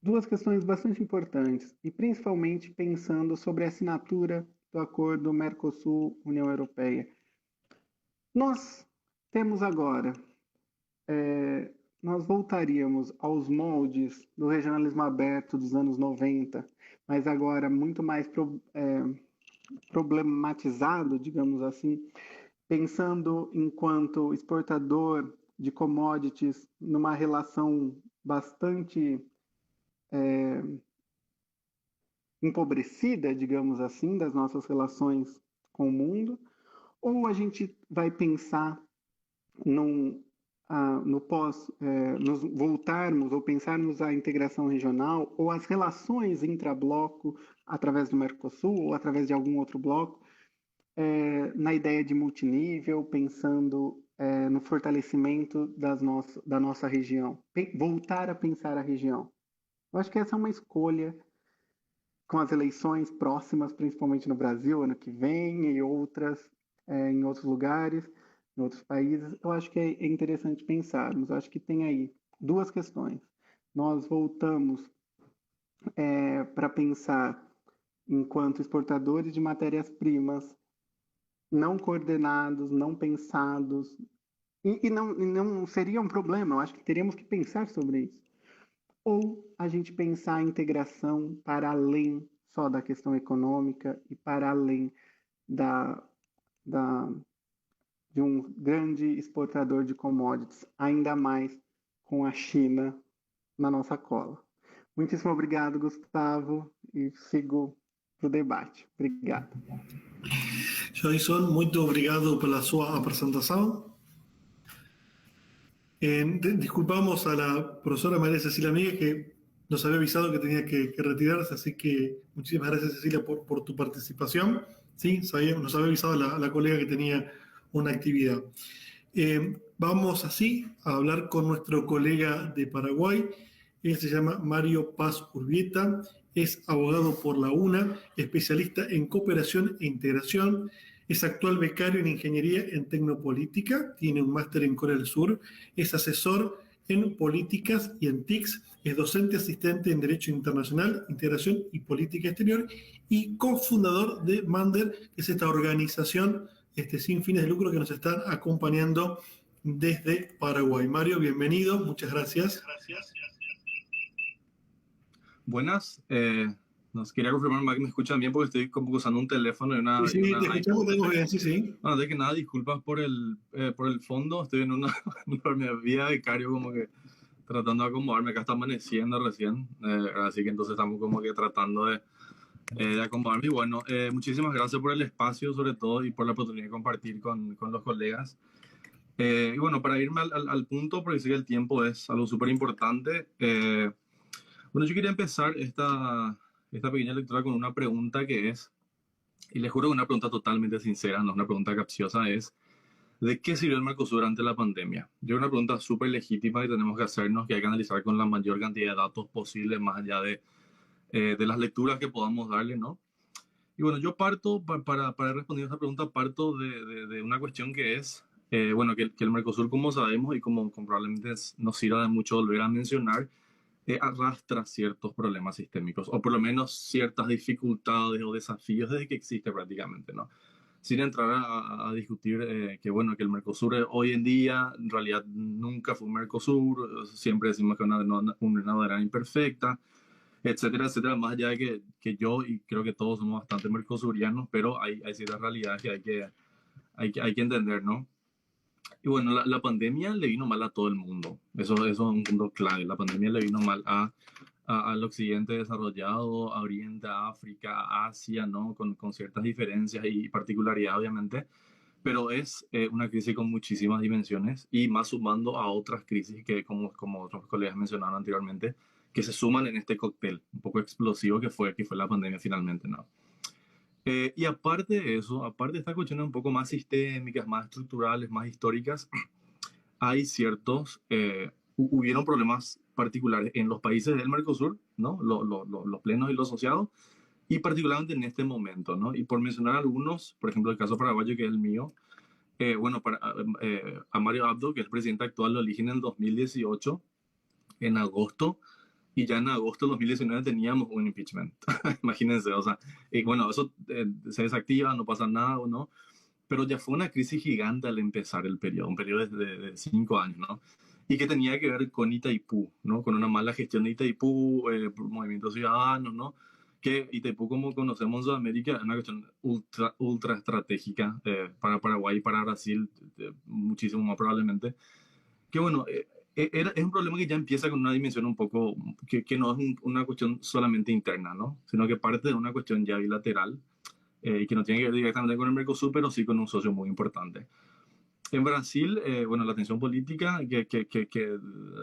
Duas questões bastante importantes, e principalmente pensando sobre a assinatura do acordo Mercosul-União Europeia. Nós temos agora, nós voltaríamos aos moldes do regionalismo aberto dos anos 90, mas agora muito mais problematizado, digamos assim, pensando enquanto exportador de commodities numa relação bastante empobrecida, digamos assim, das nossas relações com o mundo, ou a gente vai pensar nos voltarmos ou pensarmos a integração regional ou as relações intra-bloco através do Mercosul ou através de algum outro bloco, na ideia de multinível, pensando no fortalecimento da nossa região, voltar a pensar a região. Eu acho que essa é uma escolha com as eleições próximas, principalmente no Brasil, ano que vem, e outras em outros lugares, em outros países. Eu acho que é interessante pensarmos. Eu acho que tem aí duas questões. Nós voltamos para pensar enquanto exportadores de matérias-primas não coordenados, não pensados, e não seria um problema. Eu acho que teríamos que pensar sobre isso. Ou a gente pensar a integração para além só da questão econômica e para além de um grande exportador de commodities, ainda mais com a China na nossa cola. Muitíssimo obrigado, Gustavo, e sigo para o debate. Obrigado. Joyson, muito obrigado pela sua apresentação. Disculpamos a la profesora María Cecilia Míguez, que nos había avisado que tenía que retirarse, así que muchísimas gracias, Cecilia, por tu participación. Sí, nos había avisado la colega que tenía una actividad. Vamos así a hablar con nuestro colega de Paraguay. Él se llama Mario Paz Urbieta, es abogado por la UNA, especialista en cooperación e integración. Es actual becario en Ingeniería en Tecnopolítica, tiene un máster en Corea del Sur, es asesor en políticas y en TICS, es docente asistente en Derecho Internacional, Integración y Política Exterior y cofundador de Mander, que es esta organización sin fines de lucro que nos están acompañando desde Paraguay. Mario, bienvenido, muchas gracias. Buenas, nos quería confirmar que me escuchan bien porque estoy como usando un teléfono y una... Sí, te escuchamos, tengo bien, sí. Bueno, de que nada, disculpas por el fondo, estoy en una vía de becario como que tratando de acomodarme, acá está amaneciendo recién, así que entonces estamos como que tratando de acomodarme. Y bueno, muchísimas gracias por el espacio sobre todo y por la oportunidad de compartir con los colegas. Y bueno, para irme al punto, porque sé que el tiempo es algo súper importante, bueno, yo quería empezar esta pequeña lectura con una pregunta que es, y les juro que una pregunta totalmente sincera, no es una pregunta capciosa, es ¿de qué sirvió el Mercosur ante la pandemia? Yo creo una pregunta súper legítima que tenemos que hacernos, que hay que analizar con la mayor cantidad de datos posible, más allá de las lecturas que podamos darle, ¿no? Y bueno, yo parto, para responder a esta pregunta, parto de una cuestión que es, bueno, que el Mercosur, como sabemos y como probablemente nos sirva de mucho volver a mencionar, arrastra ciertos problemas sistémicos, o por lo menos ciertas dificultades o desafíos desde que existe prácticamente, ¿no? Sin entrar a discutir que, bueno, que el Mercosur hoy en día en realidad nunca fue un Mercosur, siempre decimos que una bandera imperfecta, etcétera, etcétera, más allá de que yo y creo que todos somos bastante mercosurianos, pero hay ciertas realidades que hay que entender, ¿no? Y bueno, la pandemia le vino mal a todo el mundo, eso es un punto clave, la pandemia le vino mal al occidente desarrollado, a Oriente, a África, a Asia, ¿no? Con ciertas diferencias y particularidades, obviamente, pero es una crisis con muchísimas dimensiones y más sumando a otras crisis que, como otros colegas mencionaron anteriormente, que se suman en este cóctel un poco explosivo que fue la pandemia finalmente, ¿no? Y aparte de eso, aparte de estas cuestiones un poco más sistémicas, más estructurales, más históricas, hay hubieron problemas particulares en los países del Mercosur, ¿no? Los plenos y los asociados, y particularmente en este momento, ¿no? Y por mencionar algunos, por ejemplo, el caso paraguayo, que es el mío, bueno, a Mario Abdo, que es el presidente actual, lo eligen en el 2018, en agosto, y ya en agosto de 2019 teníamos un impeachment. Imagínense, o sea, bueno, eso se desactiva, no pasa nada, ¿no? Pero ya fue una crisis gigante al empezar el periodo, un periodo de 5 años, ¿no? Y que tenía que ver con Itaipú, ¿no? Con una mala gestión de Itaipú, movimientos ciudadanos, ¿no? Que Itaipú, como conocemos en Sudamérica, es una cuestión ultra estratégica para Paraguay y para Brasil, muchísimo más probablemente. Que bueno, es un problema que ya empieza con una dimensión un poco, que no es una cuestión solamente interna, ¿no? Sino que parte de una cuestión ya bilateral y que no tiene que ver directamente con el Mercosur, pero sí con un socio muy importante. En Brasil, bueno, la tensión política, que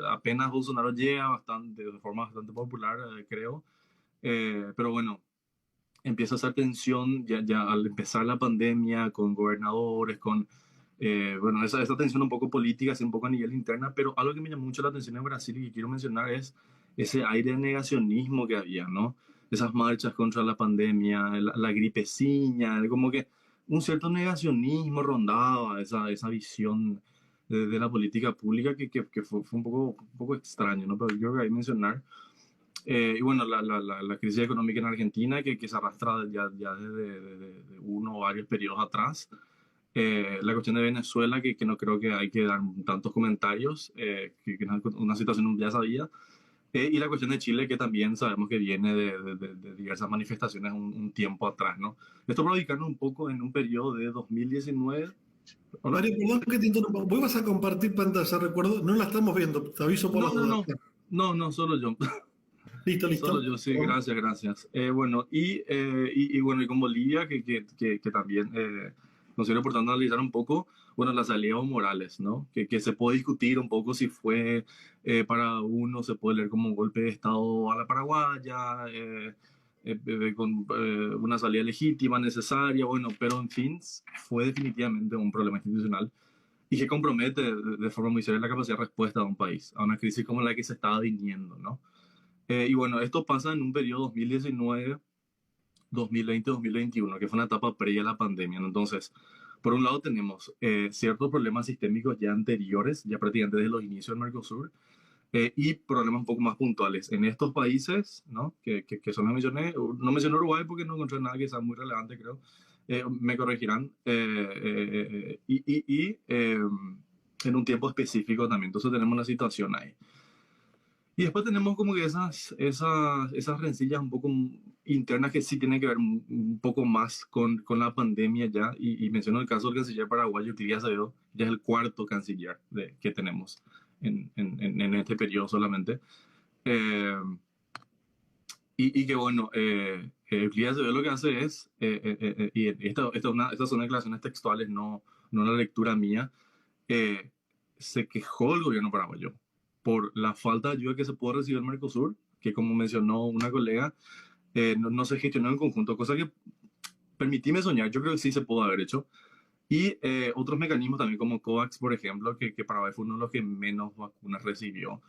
apenas Bolsonaro llega de forma bastante popular, creo, pero bueno, empieza esa tensión ya al empezar la pandemia con gobernadores, bueno, esa tensión un poco política, así un poco a nivel interna, pero algo que me llamó mucho la atención en Brasil y que quiero mencionar es ese aire de negacionismo que había, ¿no? Esas marchas contra la pandemia, la gripeciña, como que un cierto negacionismo rondaba esa visión de la política pública que fue un poco extraño, ¿no? Pero yo creo que hay que mencionar. Y bueno, la crisis económica en Argentina, que se arrastra ya desde uno o varios periodos atrás. La cuestión de Venezuela, que no creo que hay que dar tantos comentarios, que es una situación ya sabida. Y la cuestión de Chile, que también sabemos que viene de diversas manifestaciones un tiempo atrás, ¿no? Esto para ubicarnos un poco en un periodo de 2019. ¿Hola? Mario, perdón que te interrumpa. ¿Vos vas a compartir pantalla? Recuerdo, no la estamos viendo, te aviso por las dudas. No, solo yo. Listo. Solo yo, sí, gracias. Bueno, y bueno, y con Bolivia, que también considero importante analizar un poco, bueno, la salida de Evo Morales, ¿no? Que se puede discutir un poco si fue para uno, se puede leer como un golpe de Estado a la paraguaya, con una salida legítima, necesaria, bueno, pero en fin, fue definitivamente un problema institucional y que compromete de forma muy seria la capacidad de respuesta de un país a una crisis como la que se estaba viniendo, ¿no? Y bueno, esto pasa en un periodo 2019, 2020, 2021, que fue una etapa previa a la pandemia, ¿no? Entonces, por un lado tenemos ciertos problemas sistémicos ya anteriores, ya prácticamente desde los inicios del Mercosur, y problemas un poco más puntuales en estos países, ¿no? Que son los mencioné. No mencioné Uruguay porque no encontré nada que sea muy relevante, creo. Me corregirán. En un tiempo específico también. Entonces tenemos una situación ahí. Y después tenemos como que esas rencillas un poco internas que sí tienen que ver un poco más con la pandemia ya. Y menciono el caso del canciller paraguayo, Tidia Acevedo, ya es el cuarto canciller que tenemos en este periodo solamente. Y que bueno, Tidia Acevedo lo que hace es, y estas son declaraciones textuales, no una lectura mía, se quejó el gobierno paraguayo por la falta de ayuda que se pudo recibir en Mercosur, que como mencionó una colega, no se gestionó en conjunto, cosa que permitíme soñar, yo creo que sí se pudo haber hecho. Y otros mecanismos también como COVAX, por ejemplo, que Paraguay fue uno de los que menos vacunas recibió,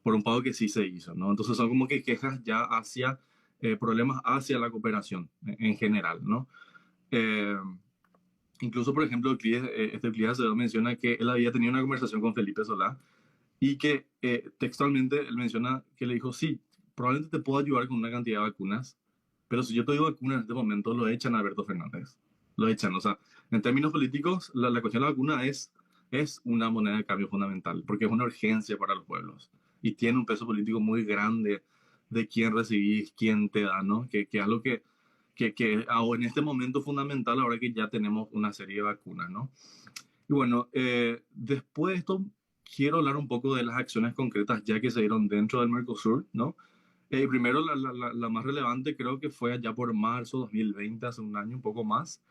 por un pago que sí se hizo, ¿no? Entonces son como que quejas ya hacia problemas hacia la cooperación en general, ¿no? Incluso, por ejemplo, Tidia Acevedo menciona que él había tenido una conversación con Felipe Solá, y que textualmente él menciona que le dijo, sí, probablemente te puedo ayudar con una cantidad de vacunas, pero si yo te doy vacunas en este momento, lo echan a Alberto Fernández. Lo echan. O sea, en términos políticos, la cuestión de la vacuna es una moneda de cambio fundamental, porque es una urgencia para los pueblos y tiene un peso político muy grande de quién recibís, quién te da, ¿no? Que es algo que en este momento es fundamental ahora que ya tenemos una serie de vacunas, ¿no? Y bueno, después de esto, quiero hablar un poco de las acciones concretas ya que se dieron dentro del Mercosur, ¿no? Primero, la más relevante creo que fue allá por marzo de 2020, hace un año, un poco más,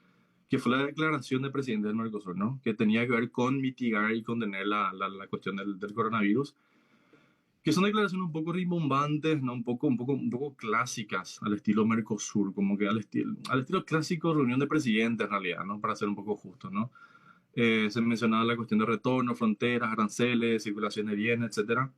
que fue la declaración del presidente del Mercosur, ¿no? Que tenía que ver con mitigar y contener la cuestión del coronavirus, que son declaraciones un poco rimbombantes, ¿no? Un poco clásicas al estilo Mercosur, como que al estilo clásico reunión de presidentes en realidad, ¿no? Para ser un poco justos, ¿no? Se mencionaba la cuestión de retorno, fronteras, aranceles, circulación de bienes, etcétera.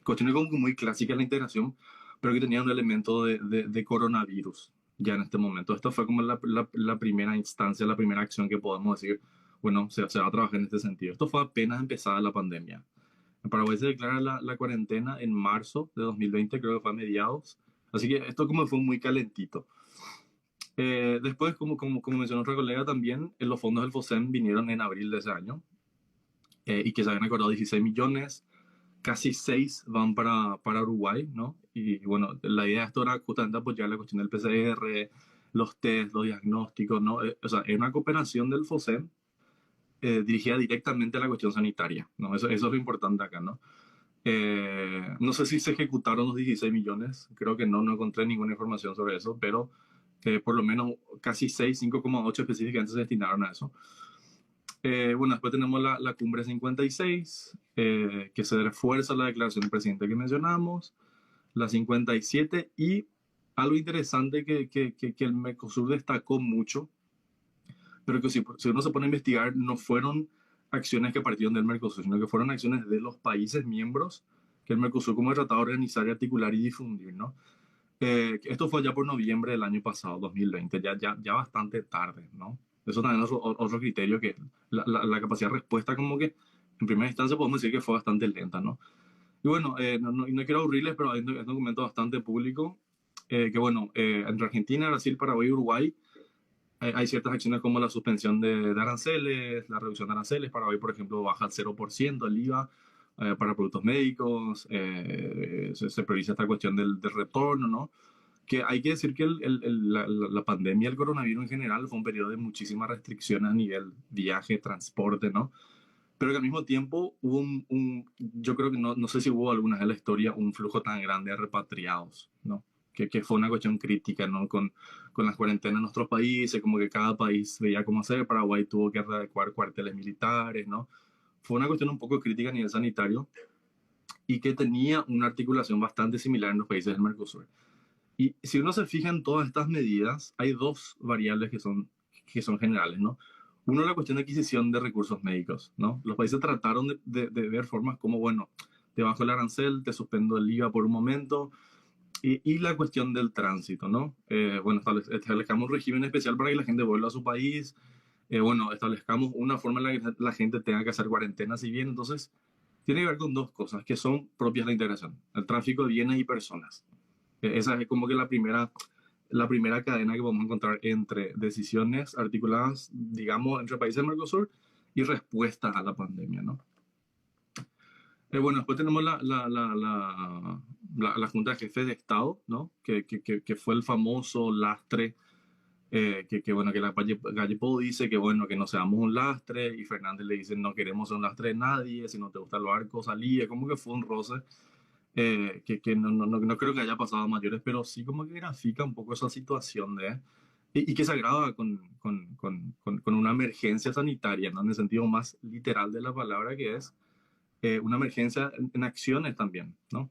Cuestiones como muy clásicas de la integración, pero que tenían un elemento de coronavirus ya en este momento. Esto fue como la primera instancia, la primera acción que podemos decir, bueno, se va a trabajar en este sentido. Esto fue apenas empezada la pandemia. En Paraguay se declara la cuarentena en marzo de 2020, creo que fue a mediados. Así que esto como fue muy calentito. Después, como mencionó otra colega también, los fondos del FOSEM vinieron en abril de ese año y que se habían acordado 16 millones, casi 6 van para Uruguay, ¿no? Y bueno, la idea de esto era justamente apoyar la cuestión del PCR, los test, los diagnósticos, ¿no? O sea, es una cooperación del FOSEM dirigida directamente a la cuestión sanitaria, ¿no? Eso es lo importante acá, ¿no? No sé si se ejecutaron los 16 millones, creo que no encontré ninguna información sobre eso, pero por lo menos casi 6, 5,8 específicamente se destinaron a eso. Bueno, después tenemos la cumbre 56, que se refuerza la declaración del presidente que mencionamos, la 57, y algo interesante que el Mercosur destacó mucho, pero que si uno se pone a investigar, no fueron acciones que partieron del Mercosur, sino que fueron acciones de los países miembros que el Mercosur como tratado de organizar, articular y difundir, ¿no? Esto fue ya por noviembre del año pasado, 2020, ya bastante tarde, ¿no? Eso también es otro criterio, que la capacidad de respuesta como que en primera instancia podemos decir que fue bastante lenta, ¿no? Y bueno, no quiero aburrirles, pero hay un documento bastante público, que bueno, entre Argentina, Brasil, Paraguay y Uruguay hay ciertas acciones como la suspensión de aranceles, la reducción de aranceles. Paraguay, por ejemplo, baja al 0% el IVA para productos médicos, se prioriza esta cuestión del retorno, ¿no? Que hay que decir que la pandemia del coronavirus en general fue un periodo de muchísimas restricciones a nivel viaje, transporte, ¿no? Pero que al mismo tiempo hubo yo creo que no sé si hubo alguna vez en la historia un flujo tan grande de repatriados, ¿no? Que fue una cuestión crítica, ¿no? Con las cuarentenas en nuestros países, como que cada país veía cómo hacer. Paraguay tuvo que adecuar cuarteles militares, ¿no? Fue una cuestión un poco crítica a nivel sanitario y que tenía una articulación bastante similar en los países del Mercosur. Y si uno se fija en todas estas medidas, hay dos variables que son generales, ¿no? Uno es la cuestión de adquisición de recursos médicos, ¿no? Los países trataron de ver formas como, bueno, te bajo el arancel, te suspendo el IVA por un momento, y la cuestión del tránsito, ¿no? Bueno, establezcamos un régimen especial para que la gente vuelva a su país, bueno, establezcamos una forma en la que la gente tenga que hacer cuarentena si bien. Entonces, tiene que ver con dos cosas que son propias de la integración: el tráfico de bienes y personas. Esa es como que la primera cadena que podemos encontrar entre decisiones articuladas, digamos, entre países del Mercosur y respuesta a la pandemia, ¿no? Bueno, después tenemos la Junta de Jefes de Estado, ¿no? Que fue el famoso lastre, bueno, que la Calle Pou dice que, bueno, que no seamos un lastre, y Fernández le dice, no queremos ser un lastre de nadie, si no te gusta el barco, salí. Como que fue un roce, que no creo que haya pasado a mayores, pero sí como que grafica un poco esa situación y que se agrava con una emergencia sanitaria, ¿no? En el sentido más literal de la palabra, que es una emergencia en acciones también, ¿no?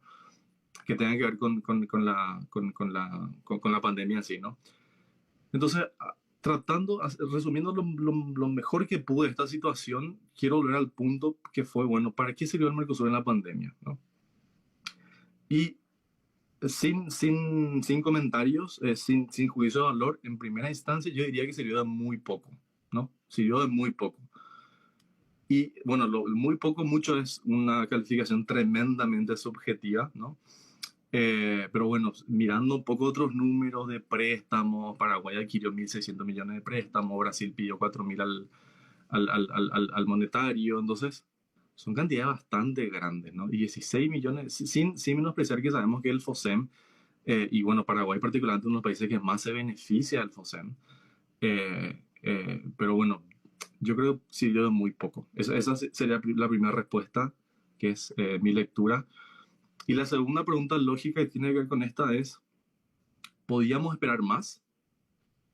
Que tengan que ver con la pandemia en sí, ¿no? Entonces, resumiendo lo mejor que pude de esta situación, quiero volver al punto que fue, bueno, ¿para qué sirvió el Mercosur en la pandemia, ¿no? Y sin comentarios, sin juicio de valor, en primera instancia yo diría que sirvió de muy poco, ¿no? Sirvió de muy poco. Y bueno, muy poco, mucho es una calificación tremendamente subjetiva, ¿no? Pero bueno, mirando un poco otros números de préstamos, Paraguay adquirió 1.600 millones de préstamos, Brasil pidió 4.000 al monetario, entonces son cantidades bastante grandes, ¿no? Y 16 millones, sin menospreciar que sabemos que el FOSEM, y bueno, Paraguay particularmente uno de los países que más se beneficia del FOSEM, pero bueno, yo creo que sirvió de muy poco. Esa sería la primera respuesta, que es mi lectura. Y la segunda pregunta lógica que tiene que ver con esta es, ¿podíamos esperar más?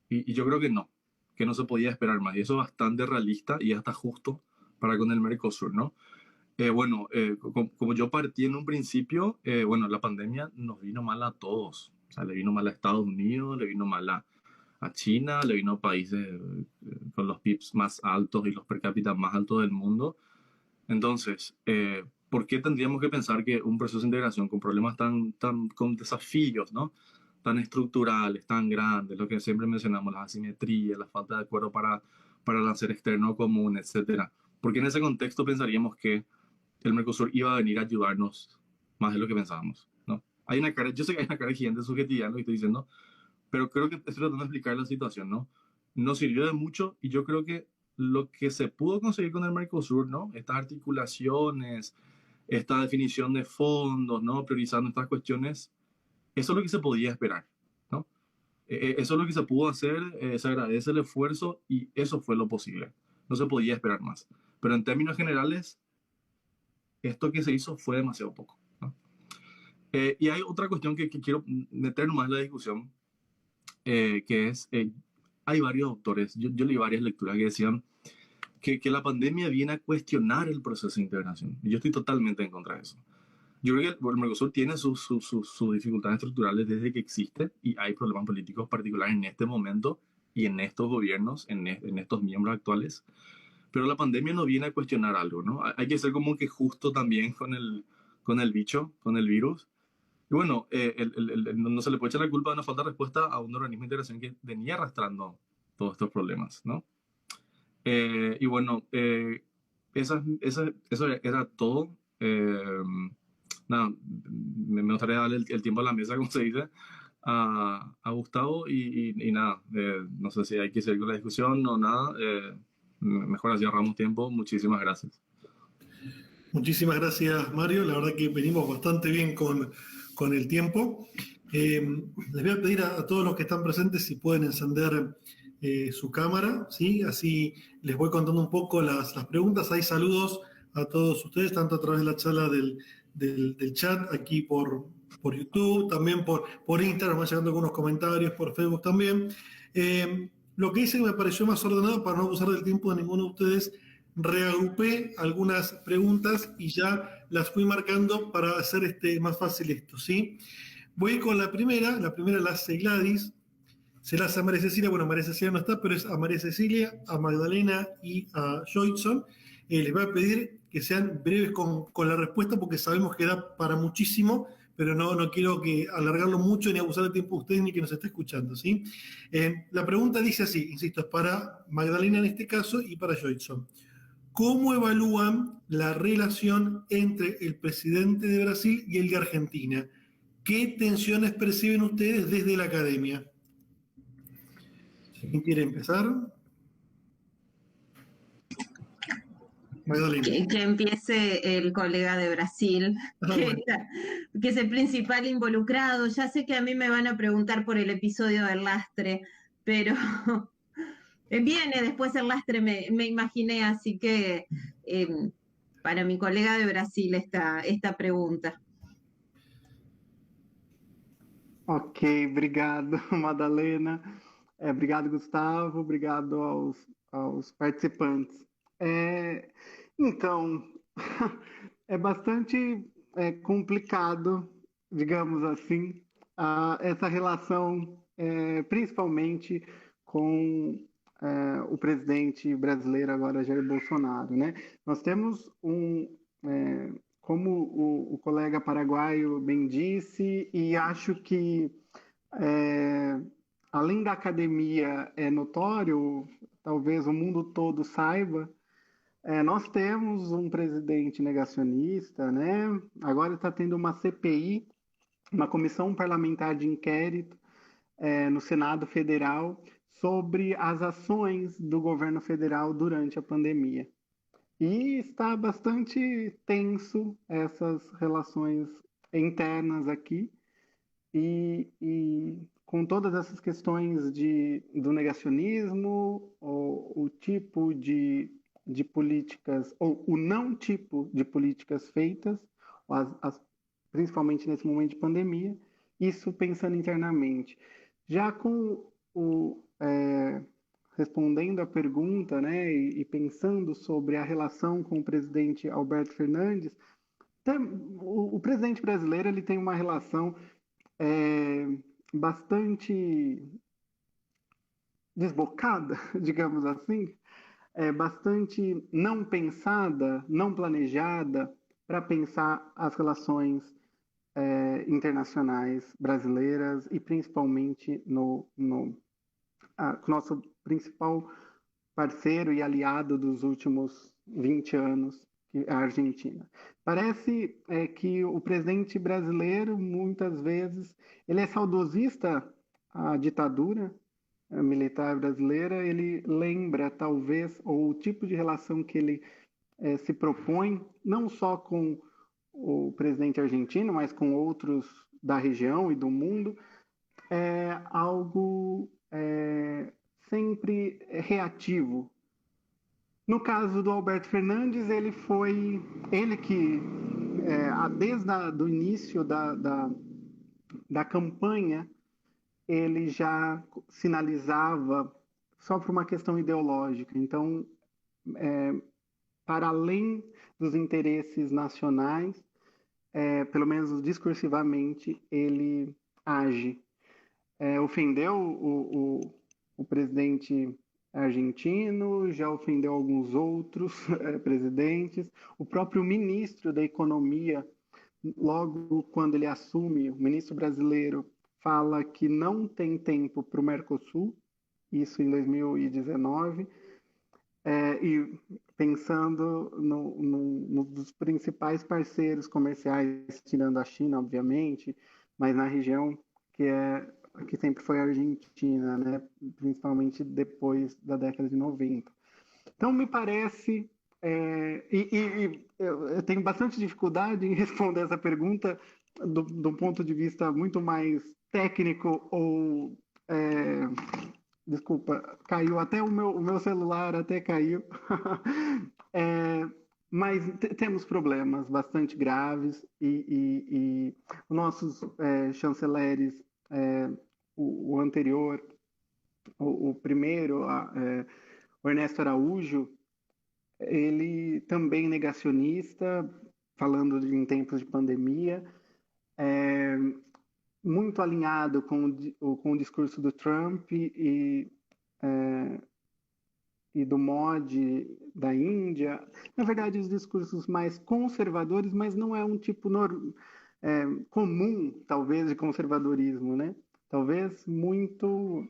Y yo creo que no se podía esperar más. Y eso es bastante realista y hasta justo para con el Mercosur, ¿no? Bueno, como yo partí en un principio, bueno, la pandemia nos vino mal a todos. O sea, le vino mal a Estados Unidos, le vino mal a China, le vino a países con los PIBs más altos y los per cápita más altos del mundo. Entonces, ¿por qué tendríamos que pensar que un proceso de integración con problemas con desafíos, ¿no? Tan estructurales, tan grandes, lo que siempre mencionamos, las asimetrías, la falta de acuerdo para lanzar externo común, etcétera? Porque en ese contexto pensaríamos que el Mercosur iba a venir a ayudarnos más de lo que pensábamos, ¿no? Yo sé que hay una cara gigante subjetiva en lo que estoy diciendo, pero creo que estoy tratando de explicar la situación, ¿no? Nos sirvió de mucho y yo creo que lo que se pudo conseguir con el Mercosur, ¿no? Estas articulaciones, esta definición de fondos, ¿no? Priorizando estas cuestiones, eso es lo que se podía esperar, ¿no? Eso es lo que se pudo hacer, se agradece el esfuerzo y eso fue lo posible. No se podía esperar más. Pero en términos generales, esto que se hizo fue demasiado poco, ¿no? Y hay otra cuestión que quiero meter más en la discusión, que es, hay varios autores, yo leí varias lecturas que decían que la pandemia viene a cuestionar el proceso de integración. Y yo estoy totalmente en contra de eso. Yo creo que el Mercosur tiene sus dificultades estructurales desde que existe y hay problemas políticos particulares en este momento y en estos gobiernos, en estos miembros actuales. Pero la pandemia no viene a cuestionar algo, ¿no? Hay que ser como que justo también con el bicho, con el virus. Y bueno, no se le puede echar la culpa de una falta de respuesta a un organismo de integración que venía arrastrando todos estos problemas, ¿no? Y bueno, eso era todo. Nada, me gustaría darle el tiempo a la mesa, como se dice, a Gustavo y nada, no sé si hay que seguir con la discusión o nada. Mejor así ahorramos tiempo. Muchísimas gracias. Muchísimas gracias, Mario. La verdad que venimos bastante bien con el tiempo. Les voy a pedir a todos los que están presentes si pueden encender su cámara, ¿sí? Así les voy contando un poco las preguntas. Hay saludos a todos ustedes, tanto a través de la charla del chat aquí por YouTube, también por Instagram, van llegando algunos comentarios, por Facebook también. Lo que hice que me pareció más ordenado para no abusar del tiempo de ninguno de ustedes, reagrupé algunas preguntas y ya las fui marcando para hacer más fácil esto, ¿sí? Voy con la primera la hace Gladys, se la hace a María Cecilia, bueno, María Cecilia no está, pero es a María Cecilia, a Magdalena y a Joyson. Les voy a pedir que sean breves con la respuesta porque sabemos que da para muchísimo, pero no quiero alargarlo mucho ni abusar del tiempo de ustedes ni que nos esté escuchando, ¿sí? La pregunta dice así, insisto, es para Magdalena en este caso y para Joyson. ¿Cómo evalúan la relación entre el presidente de Brasil y el de Argentina? ¿Qué tensiones perciben ustedes desde la academia? ¿Quién quiere empezar? Magdalena. Que empiece el colega de Brasil, que es el principal involucrado. Ya sé que a mí me van a preguntar por el episodio del lastre, pero viene después el lastre, me imaginé, así que para mi colega de Brasil esta pregunta. Ok, obrigado, Madalena. Obrigado, Gustavo. Obrigado aos participantes. Então, é bastante complicado, digamos assim, essa relação, principalmente com o presidente brasileiro agora, Jair Bolsonaro, né? Nós temos como o colega paraguaio bem disse, e acho que além da academia é notório, talvez o mundo todo saiba, Nós temos um presidente negacionista, né? Agora está tendo uma CPI, uma comissão parlamentar de inquérito, no Senado Federal sobre as ações do governo federal durante a pandemia. E está bastante tenso essas relações internas aqui e com todas essas questões do negacionismo, o tipo de políticas, ou o não tipo de políticas feitas, principalmente nesse momento de pandemia, isso pensando internamente. Já com respondendo à pergunta, né, e pensando sobre a relação com o presidente Alberto Fernandes, o presidente brasileiro ele tem uma relação bastante desbocada, digamos assim, bastante não pensada, não planejada para pensar as relações internacionais brasileiras e principalmente com o nosso principal parceiro e aliado dos últimos 20 anos, que é a Argentina. Parece que o presidente brasileiro, muitas vezes, ele é saudosista à ditadura militar brasileira, ele lembra, talvez, ou o tipo de relação que ele se propõe, não só com o presidente argentino, mas com outros da região e do mundo, é algo sempre reativo. No caso do Alberto Fernandes, ele que, desde o início da campanha, ele já sinalizava só por uma questão ideológica. Então, para além dos interesses nacionais, pelo menos discursivamente, ele age. Ofendeu o presidente argentino, já ofendeu alguns outros presidentes. O próprio ministro da Economia, logo quando ele assume, o ministro brasileiro, fala que não tem tempo para o Mercosul, isso em 2019, e pensando no dos principais parceiros comerciais, tirando a China, obviamente, mas na região que sempre foi a Argentina, né? Principalmente depois da década de 90. Então, me parece, eu tenho bastante dificuldade em responder essa pergunta do ponto de vista muito mais técnico ou... desculpa, caiu até o meu celular, até caiu. Mas temos problemas bastante graves e nossos chanceleres, o anterior, o primeiro, o Ernesto Araújo, ele também negacionista, falando em tempos de pandemia, muito alinhado com o discurso do Trump e do Modi da Índia. Na verdade, os discursos mais conservadores, mas não é um tipo comum, talvez, de conservadorismo, né? Talvez muito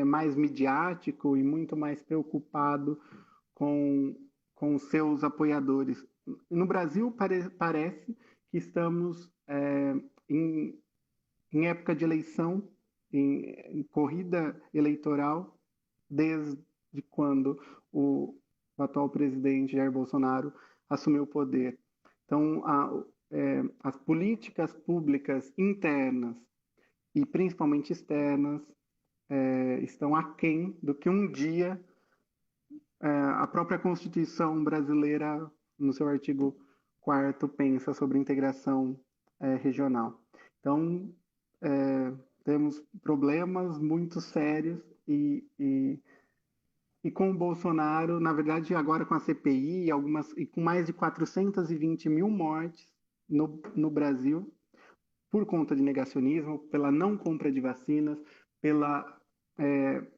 mais midiático e muito mais preocupado com seus apoiadores. No Brasil, parece que estamos em época de eleição, em corrida eleitoral, desde quando o atual presidente Jair Bolsonaro assumiu o poder. Então, as políticas públicas internas e principalmente externas estão aquém do que um dia a própria Constituição brasileira, no seu artigo 4º, pensa sobre integração regional. Então, temos problemas muito sérios e com o Bolsonaro, na verdade, agora com a CPI e com mais de 420 mil mortes no Brasil, por conta de negacionismo, pela não compra de vacinas,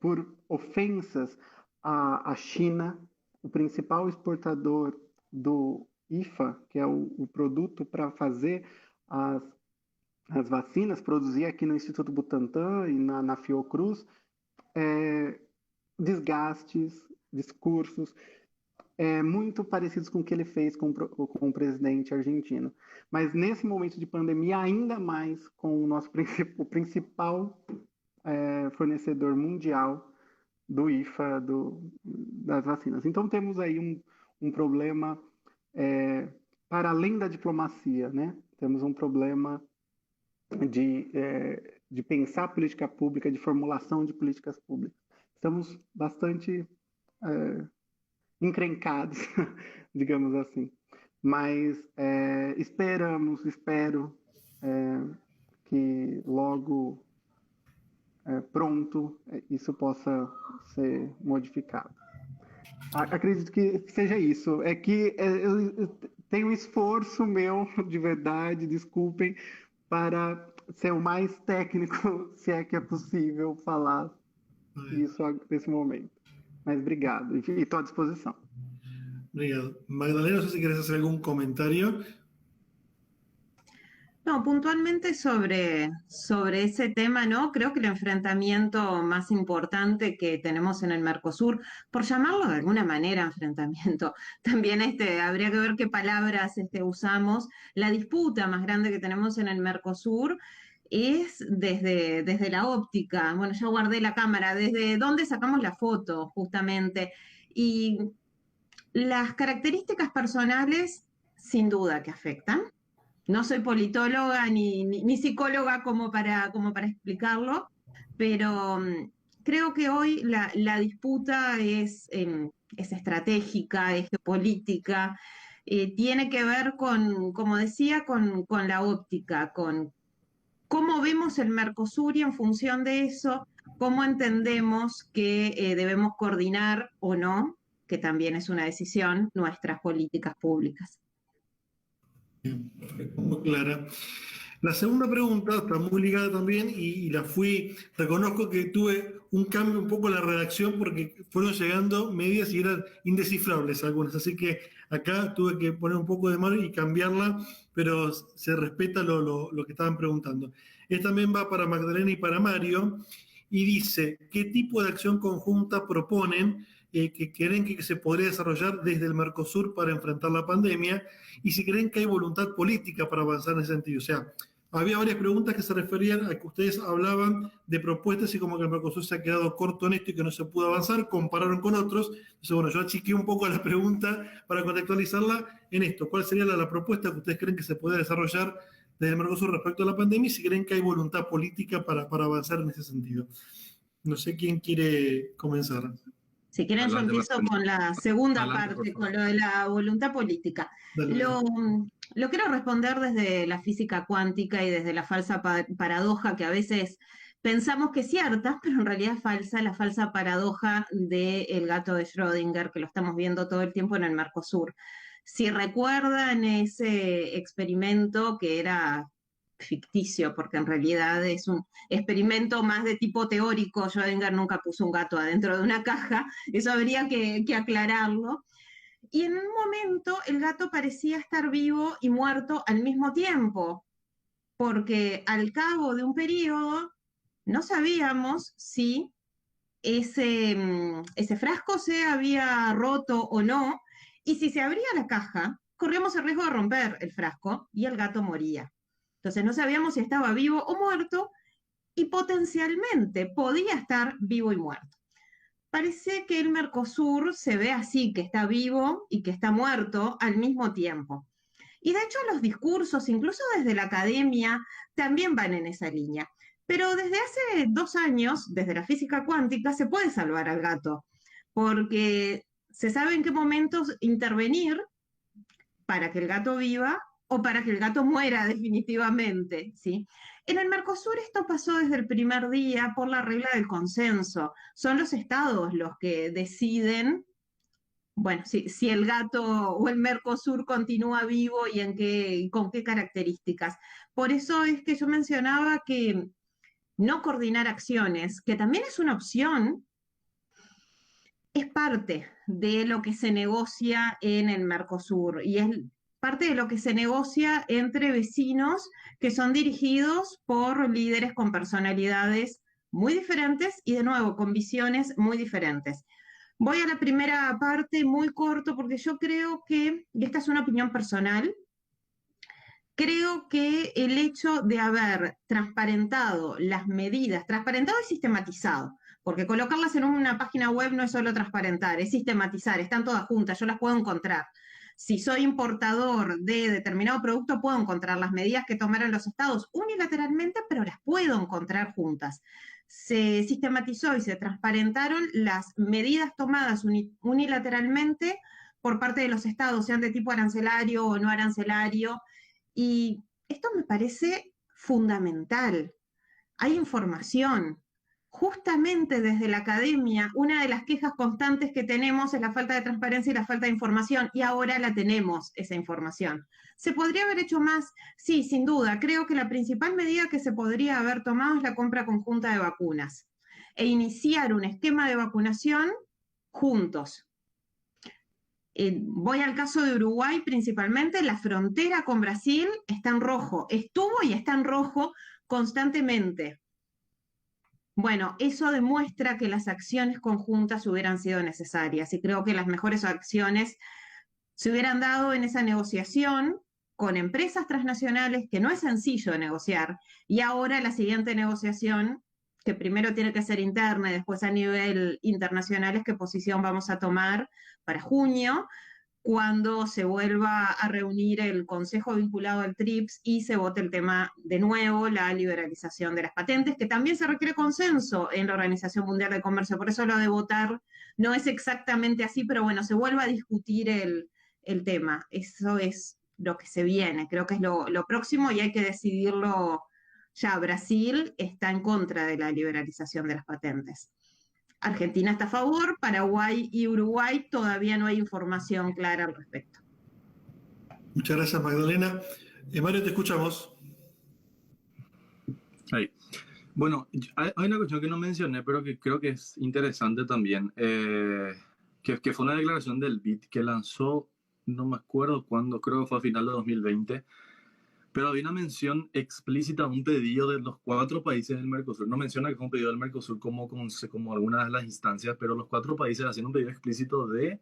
por ofensas à China, o principal exportador do IFA, que é o produto para fazer as vacinas, produzir aqui no Instituto Butantan e na Fiocruz, desgastes, discursos. muito parecidos com o que ele fez com o presidente argentino. Mas nesse momento de pandemia, ainda mais com o nosso o principal fornecedor mundial do IFA, das vacinas. Então temos aí um problema para além da diplomacia, né? Temos um problema de pensar política pública, de formulação de políticas públicas. Estamos bastante encrencados, digamos assim. Mas espero que logo, pronto, isso possa ser modificado. Acredito que seja isso. É que eu tenho um esforço meu, de verdade, desculpem, para ser o mais técnico, se é que é possível falar isso nesse momento. Mas obrigado, e estou à disposição. Obrigado. Magdalena, no sé si querés hacer algún comentario. No, puntualmente sobre ese tema, ¿no? Creo que el enfrentamiento más importante que tenemos en el Mercosur, por llamarlo de alguna manera enfrentamiento, también habría que ver qué palabras usamos. La disputa más grande que tenemos en el Mercosur es desde la óptica. Bueno, ya guardé la cámara, desde dónde sacamos la foto, justamente. Y las características personales, sin duda que afectan. No soy politóloga ni psicóloga como para explicarlo, pero creo que hoy la disputa es estratégica, es geopolítica, tiene que ver con, como decía, con la óptica, con cómo vemos el Mercosur y en función de eso, cómo entendemos que debemos coordinar o no, que también es una decisión, nuestras políticas públicas. Muy clara. La segunda pregunta está muy ligada también y reconozco que tuve un cambio un poco en la redacción porque fueron llegando medias y eran indescifrables algunas, así que acá tuve que poner un poco de mano y cambiarla, pero se respeta lo que estaban preguntando. Esta también va para Magdalena y para Mario y dice, ¿qué tipo de acción conjunta proponen que creen que se podría desarrollar desde el Mercosur para enfrentar la pandemia y si creen que hay voluntad política para avanzar en ese sentido? O sea, había varias preguntas que se referían a que ustedes hablaban de propuestas y como que el Mercosur se ha quedado corto en esto y que no se pudo avanzar, compararon con otros. Entonces, bueno, yo achiqué un poco la pregunta para contextualizarla en esto. ¿Cuál sería la propuesta que ustedes creen que se puede desarrollar desde el Mercosur respecto a la pandemia y si creen que hay voluntad política para avanzar en ese sentido? No sé quién quiere comenzar. Si quieren, yo empiezo con la segunda parte, con lo de la voluntad política. Lo quiero responder desde la física cuántica y desde la falsa paradoja, que a veces pensamos que es cierta, pero en realidad es falsa, la falsa paradoja del gato de Schrödinger, que lo estamos viendo todo el tiempo en el Mercosur. Si recuerdan ese experimento que era ficticio, porque en realidad es un experimento más de tipo teórico. Schrödinger nunca puso un gato adentro de una caja, eso habría que aclararlo. Y en un momento el gato parecía estar vivo y muerto al mismo tiempo, porque al cabo de un periodo no sabíamos si ese frasco se había roto o no, y si se abría la caja, corríamos el riesgo de romper el frasco y el gato moría. Entonces no sabíamos si estaba vivo o muerto y potencialmente podía estar vivo y muerto. Parece que el Mercosur se ve así, que está vivo y que está muerto al mismo tiempo. Y de hecho los discursos, incluso desde la academia, también van en esa línea. Pero desde hace 2 años, desde la física cuántica, se puede salvar al gato, porque se sabe en qué momentos intervenir para que el gato viva o para que el gato muera definitivamente, ¿sí? En el Mercosur esto pasó desde el primer día por la regla del consenso. Son los estados los que deciden, bueno, si el gato o el Mercosur continúa vivo y con qué características. Por eso es que yo mencionaba que no coordinar acciones, que también es una opción, es parte de lo que se negocia en el Mercosur y es parte de lo que se negocia entre vecinos que son dirigidos por líderes con personalidades muy diferentes y de nuevo con visiones muy diferentes. Voy a la primera parte muy corto porque yo creo que, y esta es una opinión personal, creo que el hecho de haber transparentado las medidas, transparentado y sistematizado, porque colocarlas en una página web no es solo transparentar, es sistematizar, están todas juntas, yo las puedo encontrar. Si soy importador de determinado producto, puedo encontrar las medidas que tomaron los estados unilateralmente, pero las puedo encontrar juntas. Se sistematizó y se transparentaron las medidas tomadas unilateralmente por parte de los estados, sean de tipo arancelario o no arancelario, y esto me parece fundamental. Hay información. Justamente desde la academia, una de las quejas constantes que tenemos es la falta de transparencia y la falta de información, y ahora la tenemos, esa información. ¿Se podría haber hecho más? Sí, sin duda. Creo que la principal medida que se podría haber tomado es la compra conjunta de vacunas e iniciar un esquema de vacunación juntos. Voy al caso de Uruguay principalmente, la frontera con Brasil está en rojo, estuvo y está en rojo constantemente. Bueno, eso demuestra que las acciones conjuntas hubieran sido necesarias y creo que las mejores acciones se hubieran dado en esa negociación con empresas transnacionales, que no es sencillo de negociar, y ahora la siguiente negociación, que primero tiene que ser interna y después a nivel internacional, es qué posición vamos a tomar para junio, cuando se vuelva a reunir el Consejo vinculado al TRIPS y se vote el tema de nuevo, la liberalización de las patentes, que también se requiere consenso en la Organización Mundial del Comercio, por eso lo de votar no es exactamente así, pero bueno, se vuelva a discutir el tema. Eso es lo que se viene, creo que es lo próximo y hay que decidirlo ya. Brasil está en contra de la liberalización de las patentes. Argentina está a favor, Paraguay y Uruguay todavía no hay información clara al respecto. Muchas gracias, Magdalena. Mario, te escuchamos. Ahí. Bueno, hay una cuestión que no mencioné, pero que creo que es interesante también, que fue una declaración del BID que lanzó, no me acuerdo cuándo, creo que fue a final de 2020, pero había una mención explícita a un pedido de los 4 países del Mercosur. No menciona que fue un pedido del Mercosur como algunas de las instancias, pero los 4 países hacían un pedido explícito de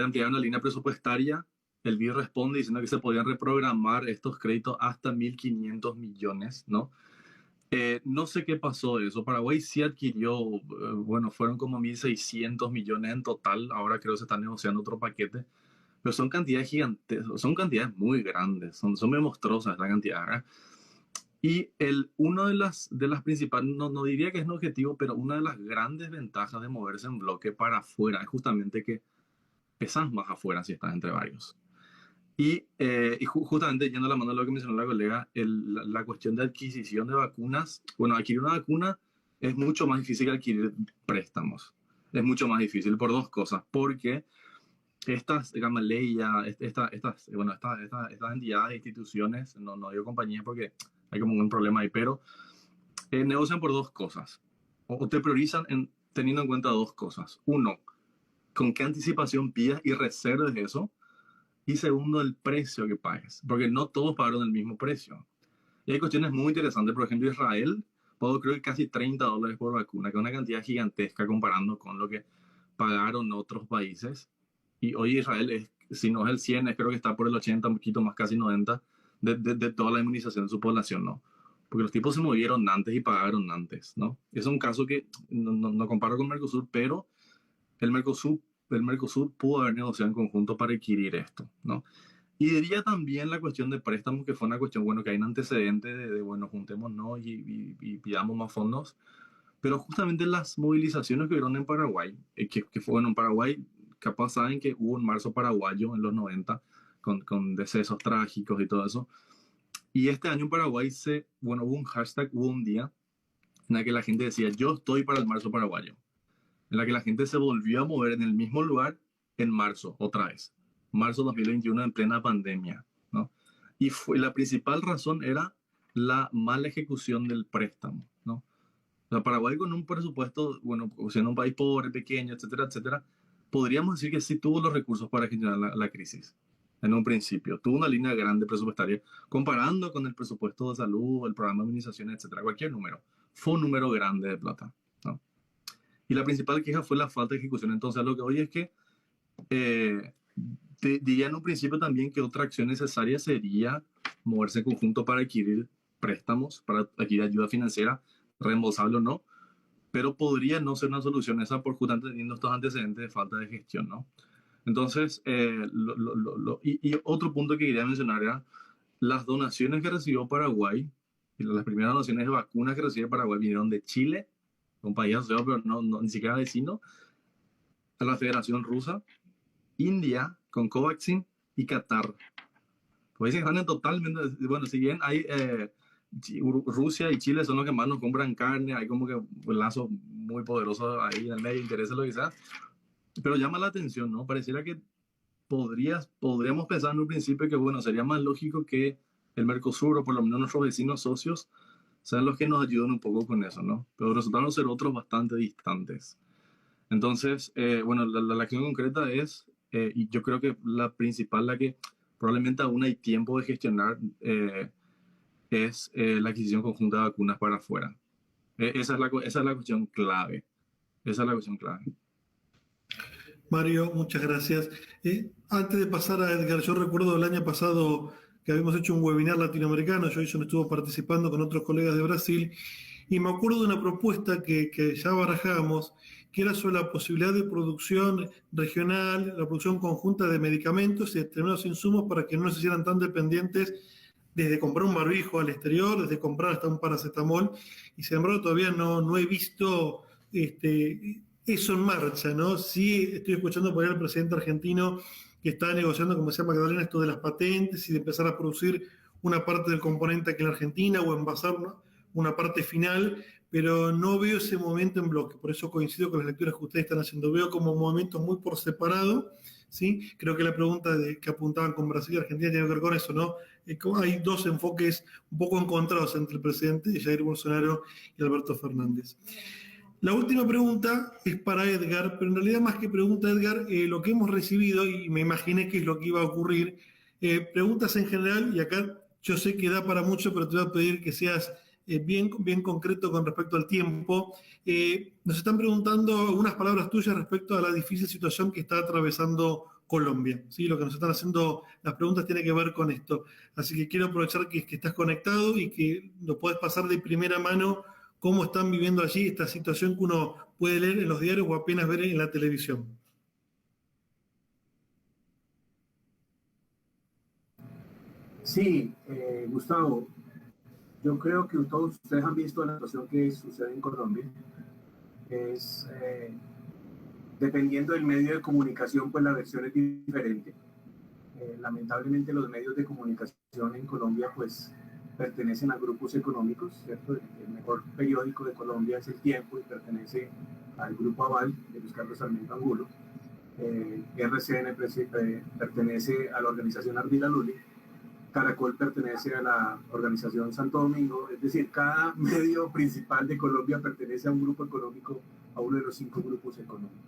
ampliar una línea presupuestaria. El BID responde diciendo que se podían reprogramar estos créditos hasta 1.500 millones, ¿no? No sé qué pasó de eso. Paraguay sí adquirió, fueron como 1.600 millones en total. Ahora creo que se está negociando otro paquete. Pero son cantidades gigantes, son cantidades muy grandes, son muy monstruosas la cantidad, ¿verdad? Y uno de las principales, no diría que es un objetivo, pero una de las grandes ventajas de moverse en bloque para afuera es justamente que pesas más afuera si estás entre varios. Y justamente yendo a la mano de lo que mencionó la colega, la cuestión de adquisición de vacunas, adquirir una vacuna es mucho más difícil que adquirir préstamos. Es mucho más difícil por 2 cosas, porque estas, digamos, estas entidades, instituciones, no digo compañías porque hay como un problema ahí, pero negocian por 2 cosas, o te priorizan teniendo en cuenta 2 cosas. 1, con qué anticipación pidas y reserves eso, y segundo, el precio que pagues, porque no todos pagaron el mismo precio. Y hay cuestiones muy interesantes, por ejemplo, Israel pagó creo que casi $30 por vacuna, que es una cantidad gigantesca comparando con lo que pagaron otros países. Y hoy Israel, si no es el 100, creo que está por el 80, un poquito más, casi 90, de toda la inmunización de su población, ¿no? Porque los tipos se movieron antes y pagaron antes, ¿no? Es un caso que no comparo con Mercosur, pero el Mercosur pudo haber negociado en conjunto para adquirir esto, ¿no? Y diría también la cuestión de préstamos, que fue una cuestión, que hay un antecedente de juntémonos y pidamos más fondos, pero justamente las movilizaciones que hubieron en Paraguay, que fue en Paraguay, capaz saben que hubo un marzo paraguayo en los 90 con decesos trágicos y todo eso. Y este año en Paraguay hubo un hashtag, hubo un día en el que la gente decía, yo estoy para el marzo paraguayo. En la que la gente se volvió a mover en el mismo lugar en marzo, otra vez. Marzo 2021 en plena pandemia, ¿no? Y la principal razón era la mala ejecución del préstamo, ¿no? O sea, Paraguay con un presupuesto, siendo un país pobre, pequeño, etcétera, etcétera, podríamos decir que sí tuvo los recursos para gestionar la crisis. En un principio, tuvo una línea grande presupuestaria, comparando con el presupuesto de salud, el programa de inmunización, etcétera, cualquier número. Fue un número grande de plata, ¿no? Y la principal queja fue la falta de ejecución. Entonces, lo que hoy es que te diría en un principio también que otra acción necesaria sería moverse en conjunto para adquirir préstamos, para adquirir ayuda financiera, reembolsable o no, pero podría no ser una solución esa por justamente teniendo estos antecedentes de falta de gestión, ¿no? Entonces, y otro punto que quería mencionar era las donaciones que recibió Paraguay, y las primeras donaciones de vacunas que recibió Paraguay vinieron de Chile, un país asociado, pero ni siquiera vecino, a la Federación Rusa, India con Covaxin y Qatar. Países que están totalmente, bueno, si bien hay Rusia y Chile son los que más nos compran carne, hay como que un lazo muy poderoso ahí en el medio, interesa lo que sea, pero llama la atención, ¿no? Pareciera que podríamos pensar en un principio que, bueno, sería más lógico que el Mercosur o por lo menos nuestros vecinos socios sean los que nos ayuden un poco con eso, ¿no? Pero resultaron ser otros bastante distantes. Entonces, bueno, la acción concreta es, y yo creo que la principal, la que probablemente aún hay tiempo de gestionar, es la adquisición conjunta de vacunas para afuera. Esa es la cuestión clave. Esa es la cuestión clave. Mario, muchas gracias. Antes de pasar a Edgar, yo recuerdo el año pasado que habíamos hecho un webinar latinoamericano, yo estuve participando con otros colegas de Brasil, y me acuerdo de una propuesta que ya barajamos, que era sobre la posibilidad de producción regional, la producción conjunta de medicamentos y determinados insumos para que no se hicieran tan dependientes desde comprar un barbijo al exterior, desde comprar hasta un paracetamol, y sin embargo todavía no he visto eso en marcha, ¿no? Sí, estoy escuchando por ahí al presidente argentino que está negociando, como decía Magdalena, esto de las patentes y de empezar a producir una parte del componente aquí en Argentina o envasar una parte final, pero no veo ese momento en bloque. Por eso coincido con las lecturas que ustedes están haciendo. Veo como movimientos muy por separado, ¿sí? Creo que la pregunta que apuntaban con Brasil y Argentina tiene que ver con eso, ¿no? Hay dos enfoques un poco encontrados entre el presidente Jair Bolsonaro y Alberto Fernández. La última pregunta es para Edgar, pero en realidad más que pregunta, Edgar, lo que hemos recibido, y me imaginé que es lo que iba a ocurrir, preguntas en general, y acá yo sé que da para mucho, pero te voy a pedir que seas bien concreto con respecto al tiempo. Nos están preguntando algunas palabras tuyas respecto a la difícil situación que está atravesando Colombia, ¿sí? Lo que nos están haciendo las preguntas tiene que ver con esto. Así que quiero aprovechar que estás conectado y que nos puedes pasar de primera mano cómo están viviendo allí esta situación que uno puede leer en los diarios o apenas ver en la televisión. Sí, Gustavo, yo creo que todos ustedes han visto la situación que sucede en Colombia. Es, dependiendo del medio de comunicación, pues la versión es diferente. Lamentablemente los medios de comunicación en Colombia, pues pertenecen a grupos económicos, ¿cierto? El mejor periódico de Colombia es El Tiempo y pertenece al Grupo Aval de Luis Carlos Sarmiento Angulo. RCN pertenece a la organización Ardila Luli. Caracol pertenece a la organización Santo Domingo. Es decir, cada medio principal de Colombia pertenece a un grupo económico, a uno de los 5 grupos económicos.